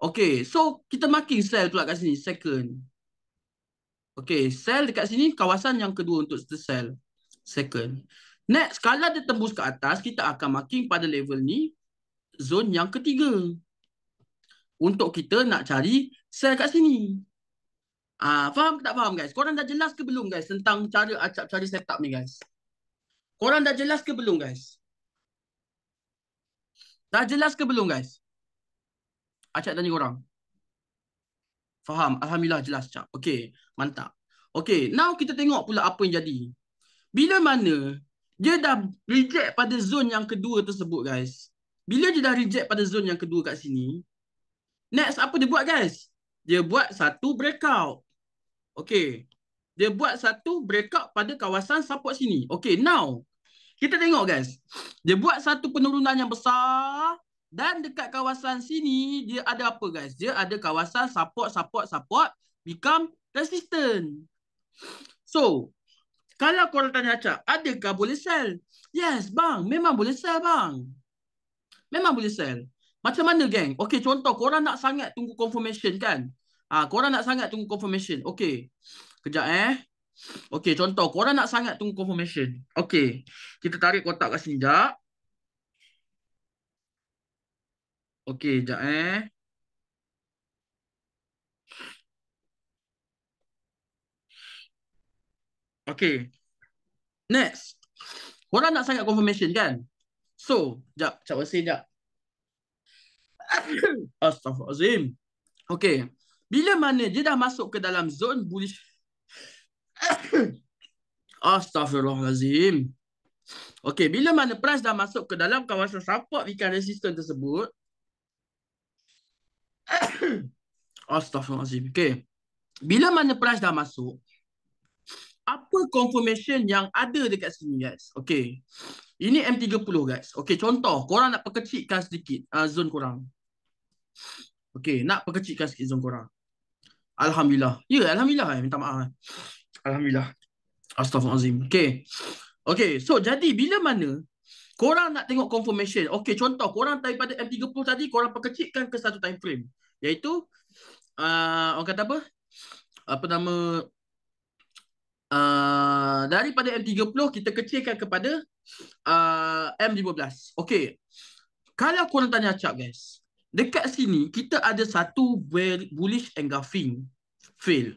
[SPEAKER 1] Okay, so kita marking sell pula kat sini, second. Okay, sell dekat sini kawasan yang kedua untuk sell, second. Next, kalau dia tembus ke atas, kita akan marking pada level ni zone yang ketiga. Untuk kita nak cari sell kat sini. Faham ke tak faham guys? Korang dah jelas ke belum guys tentang cara Acap cari setup ni guys? Korang dah jelas ke belum guys? Dah jelas ke belum guys? Acap tanya korang. Faham? Alhamdulillah jelas Acap. Okay, mantap. Okay, now kita tengok pula apa yang jadi. Bila mana dia dah reject pada zone yang kedua tersebut guys. Bila dia dah reject pada zone yang kedua kat sini, next apa dia buat guys? Dia buat satu breakout. Okay. Dia buat satu breakout pada kawasan support sini. Okay, now kita tengok guys. Dia buat satu penurunan yang besar dan dekat kawasan sini dia ada apa guys? Dia ada kawasan support become resistant. So, kalau korang tanya Acap, adakah boleh sell? Yes, bang. Memang boleh sell, bang. Memang boleh sell. Macam mana, geng? Okay, contoh. Korang nak sangat tunggu confirmation, kan? Korang nak sangat tunggu confirmation. Okay. Kejap, Okay, contoh. Korang nak sangat tunggu confirmation. Okay. Kita tarik kotak kat sini, sekejap. Okay, sekejap, Okay. Next. Korang nak sangat confirmation, kan? So, sekejap. Sekejap, bersih, sekejap. Astaghfirullahaladzim. Okay. Bila mana dia dah masuk ke dalam zone bullish. Astaghfirullahaladzim. Okay, bila mana price dah masuk ke dalam kawasan support ikan resistance tersebut. Astaghfirullahaladzim. Okay. Bila mana price dah masuk, apa confirmation yang ada dekat sini guys? Okay. Ini M30 guys. Okay, contoh. Korang nak perkecilkan sedikit zone korang. Okay, nak perkecilkan sedikit zone korang. Alhamdulillah. Ya, Alhamdulillah. Minta maaf. Alhamdulillah. Astaghfirullahaladzim. Okay. Okay, so jadi bila mana korang nak tengok confirmation. Okay, contoh korang daripada M30 tadi korang perkecilkan ke satu time frame. Iaitu orang kata apa? Apa nama? Daripada M30 kita kecilkan kepada M15. Okay. Kalau korang tanya Acap guys. Dekat sini kita ada satu bullish engulfing fail.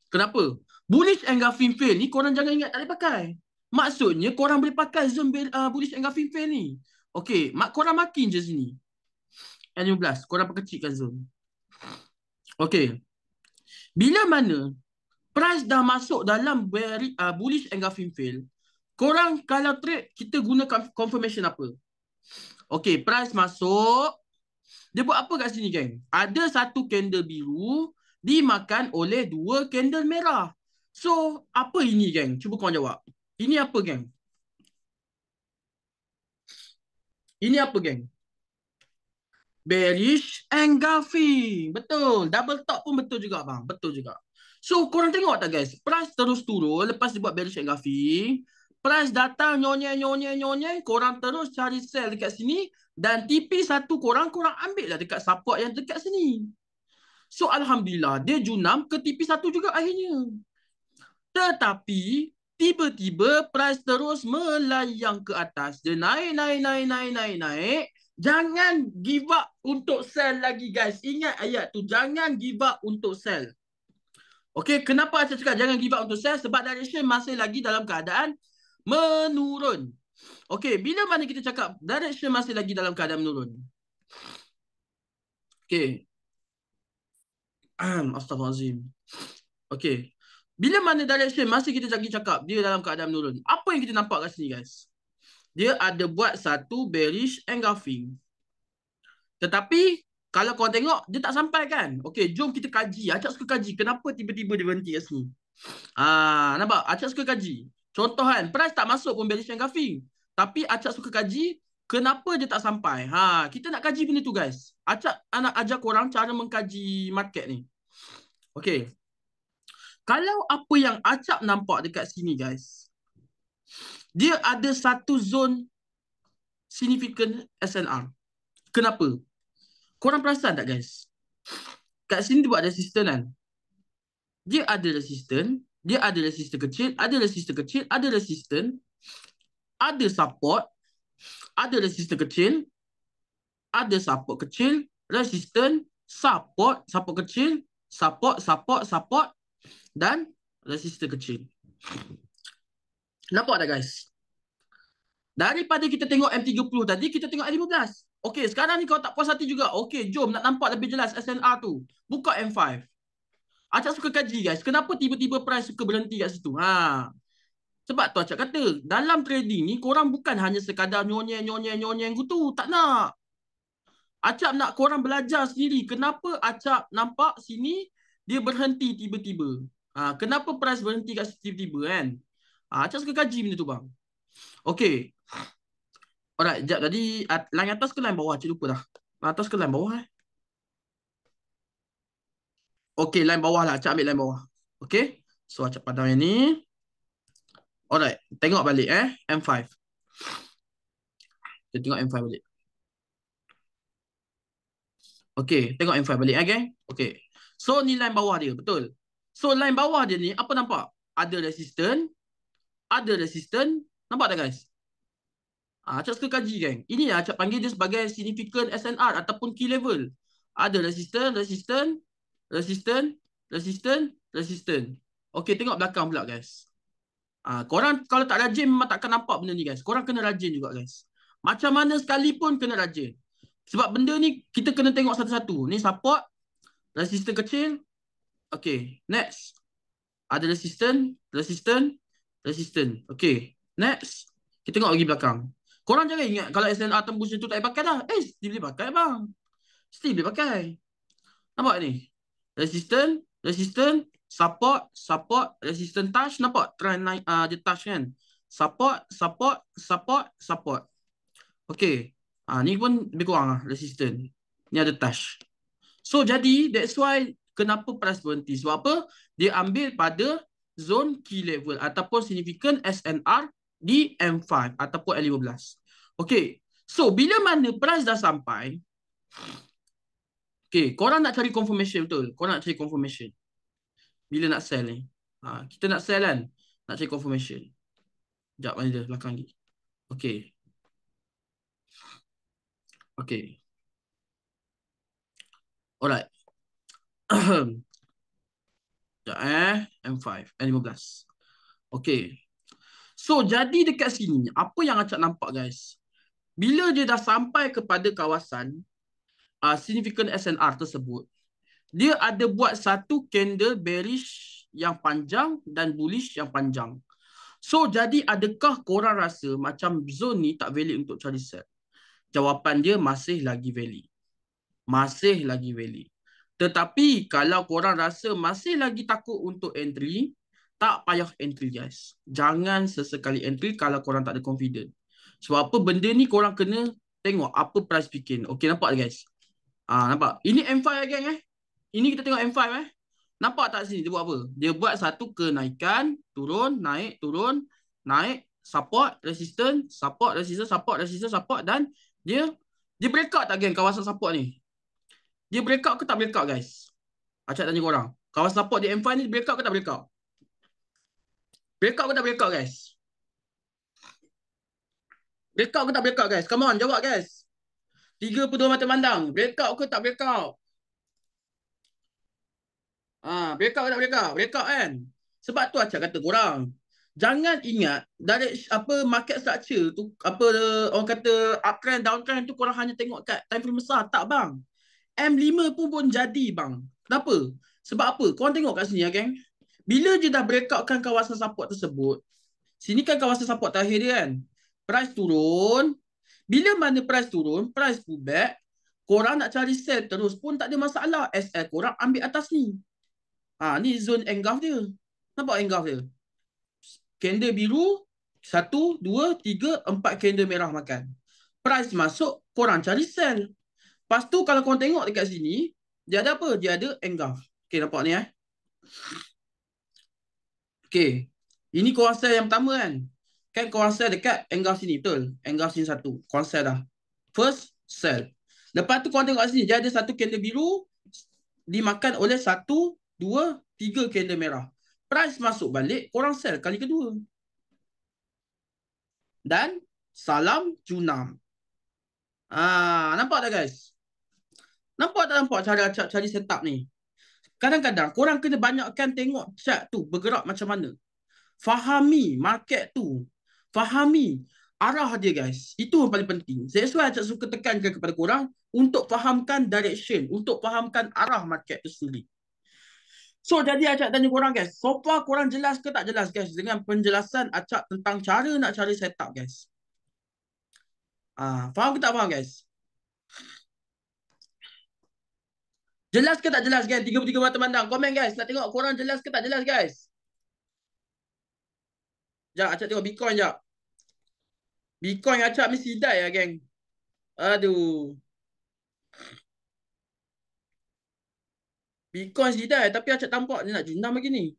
[SPEAKER 1] Kenapa? Bullish engulfing fail ni korang jangan ingat tak boleh pakai. Maksudnya korang boleh pakai zone bullish engulfing fail ni. Okay, korang makin je sini. M15, korang perkecilkan zone. Okay. Bila mana price dah masuk dalam bullish engulfing fail, korang kalau trade, kita guna confirmation apa? Okay, price masuk. Dia buat apa kat sini, geng? Ada satu candle biru dimakan oleh dua candle merah. So, apa ini, geng? Cuba korang jawab. Ini apa, geng? Ini apa, geng? Bearish engulfing. Betul. Double top pun betul juga, bang. Betul juga. So, korang tengok tak, guys? Price terus turun lepas dia buat bearish engulfing. Price datang nyonyai. Korang terus cari sell dekat sini. Dan TP1 korang ambil lah dekat support yang dekat sini. So, Alhamdulillah. Dia junam ke TP1 juga akhirnya. Tetapi tiba-tiba price terus melayang ke atas. Dia naik. Jangan give up untuk sell lagi guys. Ingat ayat tu. Jangan give up untuk sell. Okay, kenapa saya cakap jangan give up untuk sell? Sebab direction masih lagi dalam keadaan menurun. Okay, bila mana kita cakap direction masih lagi dalam keadaan menurun? Okay. Astaghfirullahaladzim. Okay. Bila mana direction masih kita lagi cakap dia dalam keadaan menurun. Apa yang kita nampak kat sini guys? Dia ada buat satu bearish engulfing. Tetapi Kalau korang tengok, dia tak sampai kan? Okey, jom kita kaji. Acak suka kaji. Kenapa tiba-tiba dia berhenti kat sini? Nampak? Acak suka kaji. Contoh kan, price tak masuk pun bearish engulfing. Tapi Acak suka kaji, kenapa dia tak sampai? Kita nak kaji benda tu guys. Acak nak ajar korang cara mengkaji market ni. Okey. Kalau apa yang Acak nampak dekat sini guys, dia ada satu zone significant SNR. Kenapa? Korang perasan tak guys? Kat sini dia buat resistance kan? Dia ada resistance, dia ada resistance kecil, ada resistance kecil, ada resistance, ada support, ada resistance kecil, ada support kecil, resistance, support, support kecil, support, support, support dan resistance kecil. Nampak tak guys? Daripada kita tengok M30 tadi, kita tengok M15. Okey, sekarang ni kau tak puas hati juga. Okey, jom nak nampak lebih jelas SNR tu. Buka M5. Acak suka kaji guys. Kenapa tiba-tiba price suka berhenti kat situ? Sebab tu Acak kata, dalam trading ni korang bukan hanya sekadar nyonyeng gitu. Tak nak. Acak nak korang belajar sendiri. Kenapa Acak nampak sini dia berhenti tiba-tiba? Kenapa price berhenti kat situ tiba-tiba kan? Acak suka kaji benda tu bang. Okey. Alright, sekejap tadi line atas ke line bawah? Cik lupa dah. Line atas ke line bawah Okey, line bawah lah. Acak ambil line bawah. Okey. So, Acak padam yang ni. Alright, tengok balik M5. Kita tengok M5 balik. Okey, tengok M5 balik geng. Okey. So, ni line bawah dia, betul. So, line bawah dia ni, apa nampak? Ada resistance. Ada resistance. Nampak tak guys? Acak suka kaji geng. Ini Acak panggil dia sebagai significant SNR ataupun key level. Ada resistance, resistance, resistance, resistance, resistance. Okey, tengok belakang pula guys. Korang kalau tak rajin memang takkan nampak benda ni guys. Korang kena rajin juga guys. Macam mana sekalipun kena rajin. Sebab benda ni kita kena tengok satu-satu. Ni support, resistance kecil. Okey, next. Ada resistance, resistance, resistance. Okey, next. Kita tengok lagi belakang. Korang jangan ingat kalau SNR tembus tu tak payah pakai dah. Still boleh pakai bang. Still boleh pakai. Nampak ni? Resistance, resistance, support, support, resistance touch. Nampak trend naik dia touch kan? Support, support, support, support. Okey. Ni pun lebih kurang lah resistance. Ni ada touch. So jadi that's why kenapa price berhenti. Sebab apa? Dia ambil pada zone key level ataupun significant SNR di M5 ataupun L15. Okey. So bila mana price dah sampai, okey, korang nak cari confirmation betul. Korang nak cari confirmation. Bila nak sell ni? Kita nak sell kan? Nak cari confirmation. Sekejap, mana dia belakang ni. Okey. Okey. Alright. Sekejap M5, N15. Okey. So, jadi dekat sini, apa yang Acak nampak guys? Bila dia dah sampai kepada kawasan significant SNR tersebut, dia ada buat satu candle bearish yang panjang dan bullish yang panjang. So, jadi adakah korang rasa macam zone ni tak valid untuk cari sell? Jawapan dia masih lagi valid. Masih lagi valid. Tetapi kalau korang rasa masih lagi takut untuk entry, tak payah entry guys. Jangan sesekali entry kalau korang tak ada confident. Sebab apa benda ni korang kena tengok apa price bikin. Okey, nampak guys? Nampak? Ini M5 geng Ini kita tengok M5 Nampak tak sini dia buat apa? Dia buat satu kenaikan, turun, naik, support, resistance, support, resistance, support, resistance, support dan dia breakout tak geng kawasan support ni? Dia breakout ke tak breakout guys? Acak tanya korang. Kawasan support di M5 ni breakout ke tak breakout? Breakout ke tak breakout guys? Breakout ke tak breakout guys? Come on, jawab guys. 32 mata pandang. Breakout ke tak breakout? Breakout ke tak breakout? Breakout kan? Sebab tu Acak kata korang. Jangan ingat dari market structure tu, orang kata uptrend, downtrend tu korang hanya tengok kat time frame besar. Tak bang. M5 pun jadi bang. Kenapa? Sebab apa? Korang tengok kat sini ya geng. Bila je dah breakoutkan kawasan support tersebut, sini kan kawasan support terakhir dia kan. Price turun. Bila mana price turun, price pullback. Korang nak cari sell terus pun tak ada masalah. SL korang ambil atas ni. Ni zone engulf dia. Nampak engulf dia? Candle biru, 1, 2, 3, 4 candle merah makan. Price masuk, korang cari sell. Lepas tu kalau korang tengok dekat sini, dia ada apa? Dia ada engulf. Okay, nampak ni Okay. Ini korang sell yang pertama kan? Kan korang sell dekat engulf sini, betul? Engulf sini satu. Korang sell dah. First, sell. Lepas tu korang tengok sini, dia ada satu candle biru, dimakan oleh 1, 2, 3 candle merah. Price masuk balik, korang sell kali kedua. Dan salam junam. Nampak tak guys? Nampak tak nampak cara cari setup ni? Kadang-kadang korang kena banyakkan tengok chart tu bergerak macam mana. Fahami market tu. Fahami arah dia guys. Itu yang paling penting. That's why Acap suka tekankan kepada korang untuk fahamkan direction, untuk fahamkan arah market tu sendiri. So jadi Acap tanya korang guys, so far korang jelas ke tak jelas guys dengan penjelasan Acap tentang cara nak cari setup guys? Faham ke tak faham guys? Jelas ke tak jelas guys? 33 mata pandang. Komen guys. Nak tengok korang jelas ke tak jelas guys? Sekejap, Acap tengok Bitcoin sekejap. Bitcoin Acap ni sidai lah geng. Aduh. Bitcoin sidai tapi Acap tampak dia nak junam lagi ni.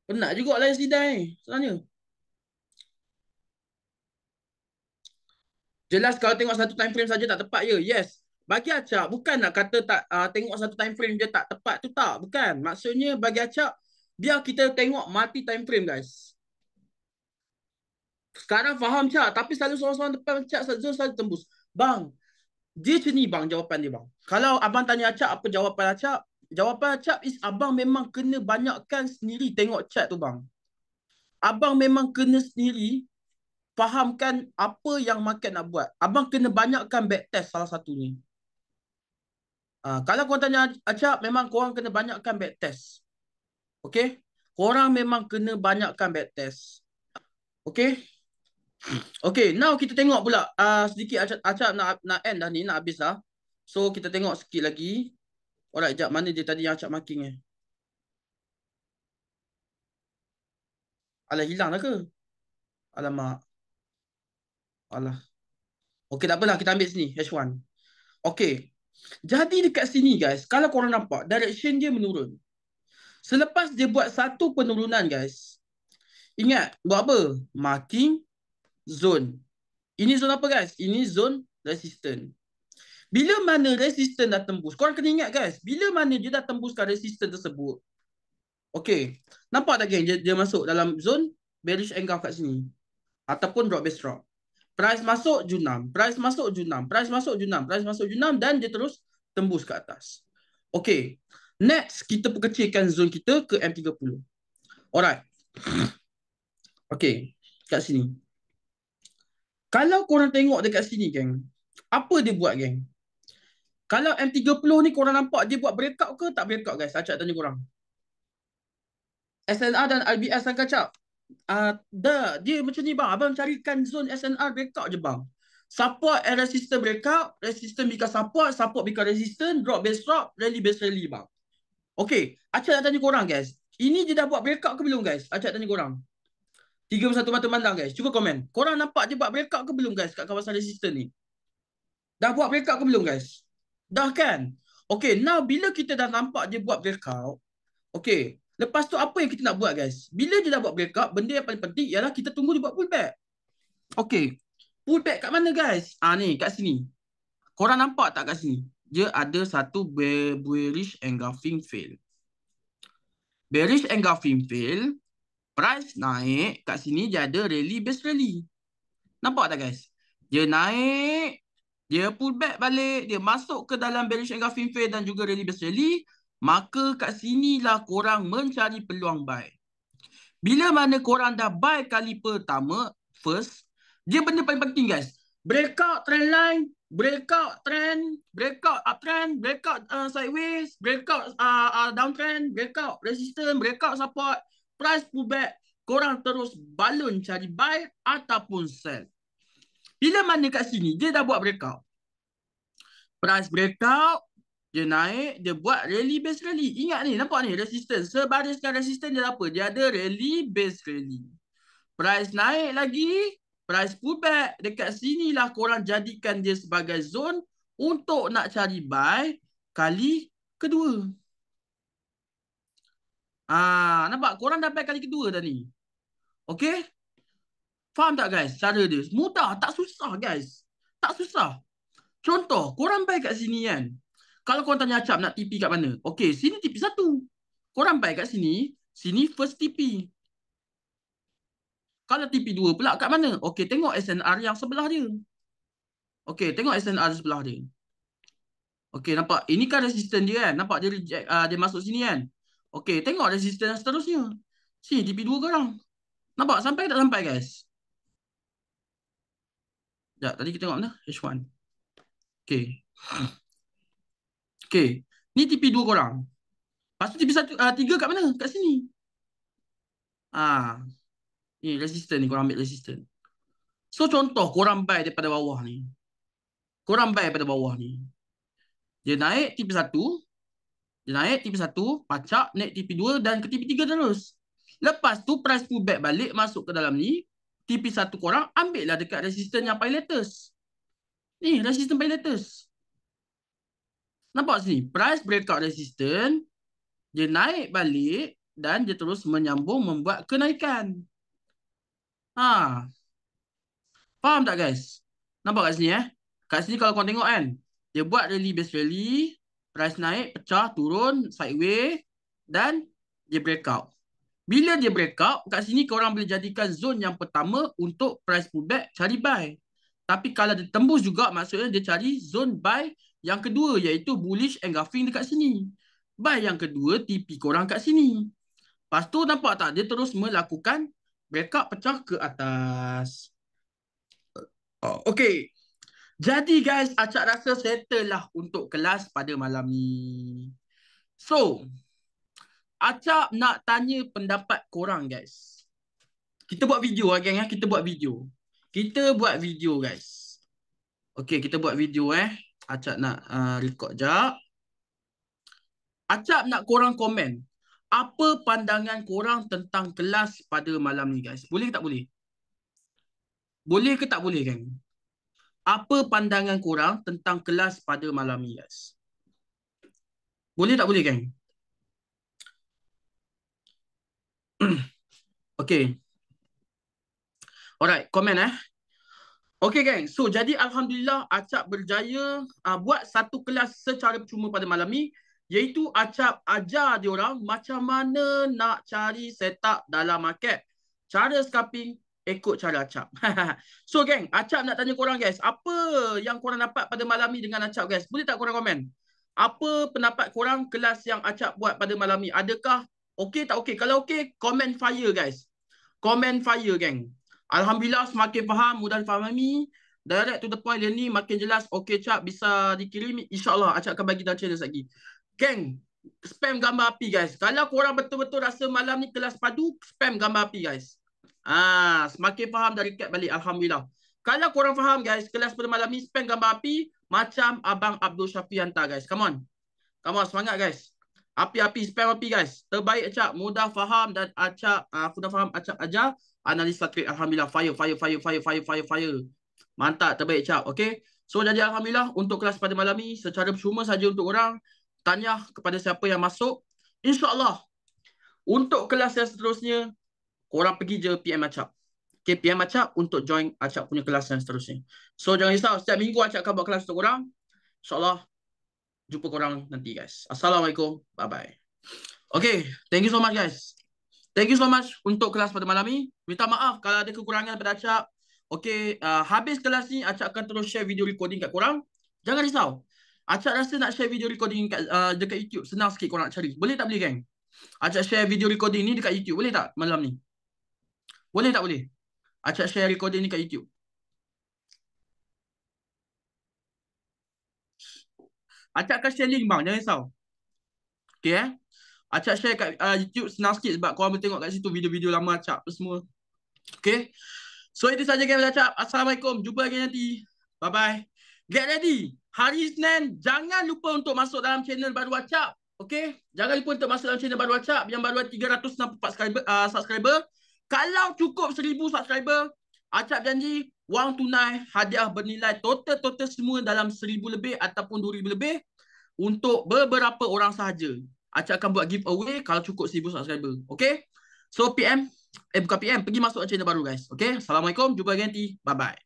[SPEAKER 1] Penat juga lah yang sidai ni. Sebenarnya. Jelas kalau tengok satu time frame saja tak tepat ya. Yes. Bagi Acap bukan nak kata tak tengok satu time frame je tak tepat tu tak. Bukan. Maksudnya bagi Acap biar kita tengok multi time frame guys. Sekarang faham Cak. Tapi selalu seorang-seorang depan Cak selalu tembus. Bang. Dia macam ni bang jawapan dia bang. Kalau abang tanya Acap apa jawapan Acap. Jawapan Acap is abang memang kena banyakkan sendiri tengok chat tu bang. Abang memang kena sendiri fahamkan apa yang market nak buat. Abang kena banyakkan backtest salah satunya. Kalau korang tanya Acap, memang korang kena banyakkan backtest. Okay? Korang memang kena banyakkan backtest. Okay? Okay, now kita tengok pula sedikit Acap nak end dah ni, nak habis dah. So, kita tengok sikit lagi. Alright, sekejap. Mana dia tadi yang Acap marking ni? Alah, hilang dah ke? Alamak. Alah. Okay, tak apalah. Kita ambil sini. H1. Okay. Jadi dekat sini guys, kalau korang nampak, direction dia menurun. Selepas dia buat satu penurunan guys, ingat, buat apa? Marking zone. Ini zone apa guys? Ini zone resistance. Bila mana resistance dah tembus, korang kena ingat guys, bila mana dia dah tembuskan resistance tersebut, okay, nampak tak geng, dia masuk dalam zone bearish engulf kat sini. Ataupun drop base drop. Price masuk, junam. Price masuk, junam. Price masuk, junam. Price masuk, junam. Dan dia terus tembus ke atas. Okay. Next, kita perkecilkan zone kita ke M30. Alright. Okay. Kat sini. Kalau korang tengok dekat sini, geng. Apa dia buat, geng? Kalau M30 ni korang nampak dia buat breakout ke tak breakout, guys? Acap tanya korang. SNR dan RBS kan kacap? Dia macam ni bang. Abang carikan zone SNR breakout je bang. Support and resistance breakout. Resistance become support. Support become resistance. Drop base drop. Rally base rally bang. Okay. Acap nak tanya korang guys. Ini dia dah buat breakout ke belum guys? Acap tanya korang. 31 mata mandang guys. Cuba komen. Korang nampak dia buat breakout ke belum guys kat kawasan resistance ni? Dah buat breakout ke belum guys? Dah kan? Okay. Now bila kita dah nampak dia buat breakout. Okay. Lepas tu apa yang kita nak buat guys? Bila dia dah buat breakout, benda yang paling penting ialah kita tunggu dia buat pullback. Okay. Pullback kat mana guys? Ni kat sini. Korang nampak tak kat sini? Dia ada satu bearish engulfing fail. Bearish engulfing fail. Price naik. Kat sini dia ada rally base rally. Nampak tak guys? Dia naik. Dia pullback balik. Dia masuk ke dalam bearish engulfing fail dan juga rally base rally. Maka kat sinilah korang mencari peluang buy. Bila mana korang dah buy kali pertama, first, dia benda paling penting guys. Breakout trend line, breakout trend, breakout uptrend, breakout sideways, breakout downtrend, breakout resistance, breakout support, price pullback. Korang terus balun cari buy ataupun sell. Bila mana kat sini, dia dah buat breakout. Price breakout, dia naik, dia buat rally base rally. Ingat ni, nampak ni, resistance. Sebariskan resistance dia apa? Dia ada rally base rally. Price naik lagi, price pullback. Dekat sinilah korang jadikan dia sebagai zone untuk nak cari buy kali kedua. Nampak? Korang dah buy kali kedua dah ni. Okay? Faham tak guys? Cara dia mudah, tak susah guys. Tak susah. Contoh, korang buy kat sini kan. Kalau korang tanya Acap nak TP kat mana? Okay, sini TP 1. Korang buy kat sini, sini first TP. Kalau TP 2 pula kat mana? Okay, tengok SNR yang sebelah dia. Okay, tengok SNR sebelah dia. Okay, nampak? Ini kan resistance dia kan? Nampak dia reject, dia masuk sini kan? Okay, tengok resistance seterusnya. Sini TP 2 korang. Nampak? Sampai tak sampai guys? Sekejap, tadi kita tengok mana? H1. Okay. Okay. Ni TP 2 korang. Lepas tu TP 3 kat mana? Kat sini. Ni resistance ni. Korang ambil resistance. So contoh korang buy daripada bawah ni. Korang buy daripada bawah ni. Dia naik TP 1. Dia naik TP 1. Pacak naik TP 2 dan ke TP 3 terus. Lepas tu price pullback balik masuk ke dalam ni. TP 1 korang ambil lah dekat resistance yang paling latest. Ni resistance paling latest. Nampak sini? Price breakout resistance. Dia naik balik dan dia terus menyambung membuat kenaikan. Faham tak guys? Nampak kat sini Kat sini kalau korang tengok kan, dia buat rally base rally, price naik, pecah, turun, sideways dan dia breakout. Bila dia breakout, kat sini korang boleh jadikan zone yang pertama untuk price pullback cari buy. Tapi kalau dia tembus juga, maksudnya dia cari zone buy yang kedua, iaitu bullish engulfing dekat sini. Buy yang kedua, TP korang kat sini. Lepas tu nampak tak? Dia terus melakukan breakout pecah ke atas. Okay. Jadi guys, Acap rasa settle lah untuk kelas pada malam ni. So, Acap nak tanya pendapat korang guys. Kita buat video lah geng Kita buat video. Kita buat video guys. Okay, kita buat video Acap nak record jap. Acap nak korang komen. Apa pandangan korang tentang kelas pada malam ni guys? Boleh ke tak boleh? Boleh ke tak boleh geng? Apa pandangan korang tentang kelas pada malam ni guys? Boleh tak boleh geng? Okay. Alright, komen Okay geng, so jadi Alhamdulillah Acap berjaya buat satu kelas secara percuma pada malam ni, iaitu Acap ajar diorang macam mana nak cari setup dalam market. Cara scalping ikut cara Acap. So geng, Acap nak tanya korang guys, apa yang korang dapat pada malam ni dengan Acap guys? Boleh tak korang komen? Apa pendapat korang kelas yang Acap buat pada malam ni? Adakah okay tak okay? Kalau okay, comment fire guys. Comment fire geng. Alhamdulillah semakin faham, mudah difahami. Direct to the point dia ni makin jelas. Okay Cap, bisa dikirim. InsyaAllah Acap akan bagi dalam channel lagi. Geng, spam gambar api guys. Kalau korang betul-betul rasa malam ni kelas padu, spam gambar api guys. Semakin faham dari recap balik. Alhamdulillah. Kalau korang faham guys, kelas pada malam ni spam gambar api macam Abang Abdul Syafi hantar guys. Come on. Come on, semangat guys. Api-api, spam api guys. Terbaik Acap, mudah faham dan Acap, aku dah faham Acap ajar. Analisa trade, Alhamdulillah. Fire. Mantap, terbaik Acap. Okay. So, jadi Alhamdulillah untuk kelas pada malam ni, secara percuma saja untuk orang. Tanya kepada siapa yang masuk. InsyaAllah, untuk kelas yang seterusnya, korang pergi je PM Acap. Okay, PM Acap untuk join Acap punya kelas yang seterusnya. So, jangan risau. Setiap minggu Acap akan buat kelas untuk korang. InsyaAllah, jumpa korang nanti guys. Assalamualaikum. Bye-bye. Okay, thank you so much guys. Thank you so much untuk kelas pada malam ni. Minta maaf kalau ada kekurangan pada Acap. Okay, habis kelas ni Acap akan terus share video recording kat korang. Jangan risau. Acap rasa nak share video recording dekat YouTube. Senang sikit korang nak cari. Boleh tak boleh geng? Acap share video recording ni dekat YouTube. Boleh tak malam ni? Boleh tak boleh? Acap share recording ni kat YouTube. Acap akan share link bang. Jangan risau. Okay Acap share kat YouTube senang sikit sebab korang boleh tengok kat situ video-video lama Acap semua. Okay. So itu saja game Acap. Assalamualaikum. Jumpa lagi nanti. Bye bye. Get ready. Hari Isnin jangan lupa untuk masuk dalam channel baru Acap. Okay? Jangan lupa untuk masuk dalam channel baru Acap yang baru ada 364 subscriber. Kalau cukup 1000 subscriber, Acap janji wang tunai hadiah bernilai total semua dalam 1000 lebih ataupun 2000 lebih untuk beberapa orang sahaja. Acap akan buat giveaway kalau cukup 1000 subscriber. Okay? So PM, bukan PM, pergi masuk channel baru guys. Okay? Assalamualaikum, jumpa lagi nanti. Bye-bye.